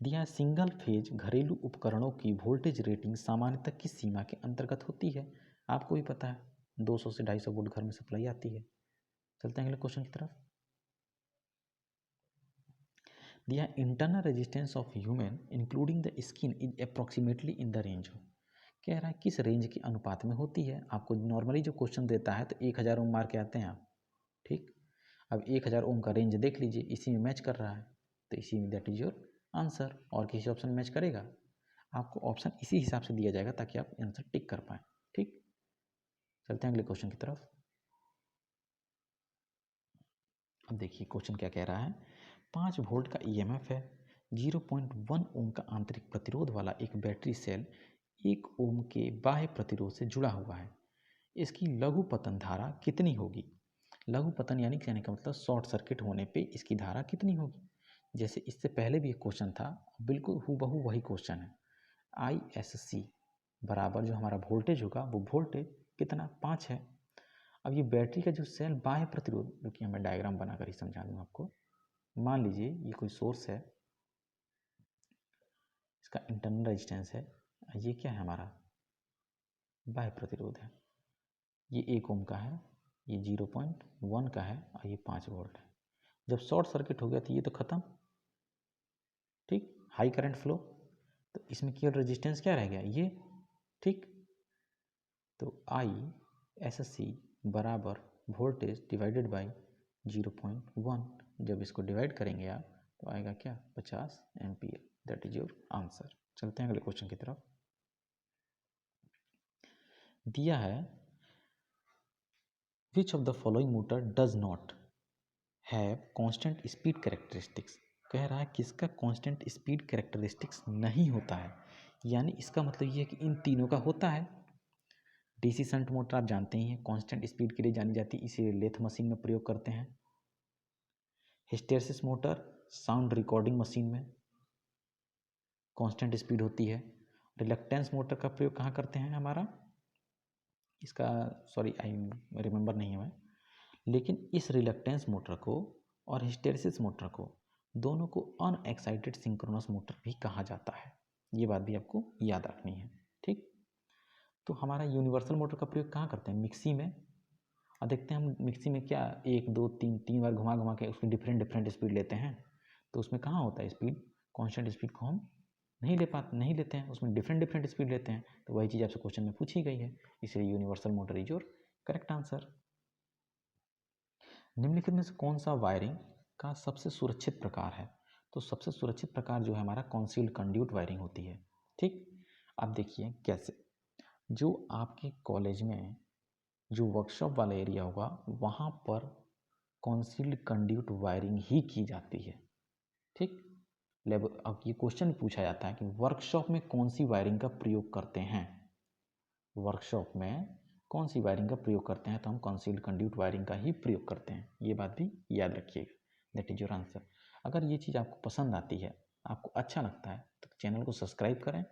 दिया सिंगल फेज घरेलू उपकरणों की वोल्टेज रेटिंग सामान्यतः किस सीमा के अंतर्गत होती है, आपको भी पता है 200 से 250 वोल्ट घर में सप्लाई आती है। चलते हैं अगले क्वेश्चन की तरफ। दिया internal resistance of human including the skin is approximately in the range of, कह रहा है किस रेंज के अनुपात में होती है। आपको नॉर्मली जो क्वेश्चन देता है तो 1000 ओम मार के आते हैं आप। ठीक, अब 1000 ओम का रेंज देख लीजिए, इसी में मैच कर रहा है, तो इसी में दैट इज योर आंसर। और किसी ऑप्शन में मैच करेगा, आपको ऑप्शन इसी हिसाब से दिया जाएगा ताकि आप आंसर टिक कर पाएँ। ठीक, चलते हैं अगले क्वेश्चन की तरफ। अब देखिए क्वेश्चन क्या कह रहा है, 5 वोल्ट का EMF है, 0.1 ओम का आंतरिक प्रतिरोध वाला एक बैटरी सेल 1 ओम के बाह्य प्रतिरोध से जुड़ा हुआ है, इसकी लघु पतन धारा कितनी होगी। लघु पतन यानी कहने का मतलब शॉर्ट सर्किट होने पे इसकी धारा कितनी होगी। जैसे इससे पहले भी एक क्वेश्चन था, बिल्कुल हूबहू वही क्वेश्चन है। ISC बराबर जो हमारा वोल्टेज होगा वो वोल्टेज कितना 5 है। अब ये बैटरी का जो सेल बाह्य प्रतिरोध, जो कि मैं डायग्राम बनाकर ही समझा दूँ आपको। मान लीजिए ये कोई सोर्स है, इसका इंटरनल रेजिस्टेंस है, ये क्या है हमारा बाह्य प्रतिरोध है, ये 1 ओम का है, ये 0.1 का है और ये 5 वोल्ट है। जब शॉर्ट सर्किट हो गया तो ये तो ख़त्म। ठीक, हाई करंट फ्लो, तो इसमें केवल रेजिस्टेंस क्या रह गया ये। ठीक, तो ISC बराबर वोल्टेज डिवाइडेड बाई 0.1, जब इसको डिवाइड करेंगे आप तो आएगा क्या 50 ampere, that is your answer. चलते हैं अगले क्वेश्चन की तरफ। दिया है which of the following motor does not have constant speed characteristics. कह रहा है किसका कांस्टेंट स्पीड कैरेक्टरिस्टिक्स नहीं होता है, यानी इसका मतलब ये है कि इन तीनों का होता है। डीसी शंट मोटर आप जानते ही हैं कांस्टेंट स्पीड के लिए जानी जाती है, इसे लेथ मशीन में प्रयोग करते हैं। Hysteresis motor sound recording machine में कांस्टेंट स्पीड होती है। रिलक्टेंस मोटर का प्रयोग कहाँ करते हैं हमारा, इसका सॉरी आई रिमेंबर नहीं है मैं, लेकिन इस रिलक्टेंस मोटर को और हिस्टेरेसिस मोटर को दोनों को अनएक्साइटेड सिंक्रोनस मोटर भी कहा जाता है। ये बात भी आपको याद रखनी है, ठीक। तो हमारा यूनिवर्सल मोटर का प्रयोग कहाँ करते हैं, मिक्सी में। और देखते हैं हम मिक्सी में क्या 1 2 3 बार घुमा घुमा के उसकी डिफरेंट स्पीड लेते हैं, तो उसमें कहाँ होता है स्पीड, कांस्टेंट स्पीड को हम नहीं लेते हैं, उसमें डिफरेंट स्पीड लेते हैं। तो वही चीज़ आपसे क्वेश्चन में पूछी गई है, इसलिए universal motor is your correct answer. निम्नलिखित में से कौन सा वायरिंग का सबसे सुरक्षित प्रकार है, तो सबसे सुरक्षित प्रकार जो है हमारा कॉन्सील्ड कंड्यूट वायरिंग होती है, ठीक। आप देखिए कैसे, जो आपके कॉलेज में जो वर्कशॉप वाला एरिया होगा वहाँ पर कॉन्सील्ड कंड्यूट वायरिंग ही की जाती है, ठीक। लेबर अब ये क्वेश्चन पूछा जाता है कि वर्कशॉप में कौन सी वायरिंग का प्रयोग करते हैं, वर्कशॉप में कौन सी वायरिंग का प्रयोग करते हैं, तो हम कॉन्सील्ड कंड्यूट वायरिंग का ही प्रयोग करते हैं। ये बात भी याद रखिएगा, दैट इज योर आंसर। अगर ये चीज़ आपको पसंद आती है, आपको अच्छा लगता है, तो चैनल को सब्सक्राइब करें।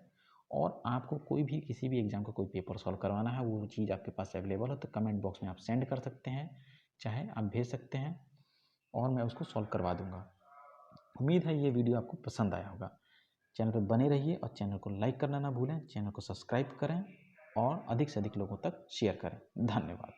और आपको कोई भी किसी भी एग्जाम का कोई पेपर सॉल्व करवाना है, वो चीज़ आपके पास अवेलेबल है, तो कमेंट बॉक्स में आप सेंड कर सकते हैं, चाहे आप भेज सकते हैं और मैं उसको सॉल्व करवा दूंगा। उम्मीद है ये वीडियो आपको पसंद आया होगा। चैनल पर बने रहिए और चैनल को लाइक करना ना भूलें, चैनल को सब्सक्राइब करें और अधिक से अधिक लोगों तक शेयर करें। धन्यवाद।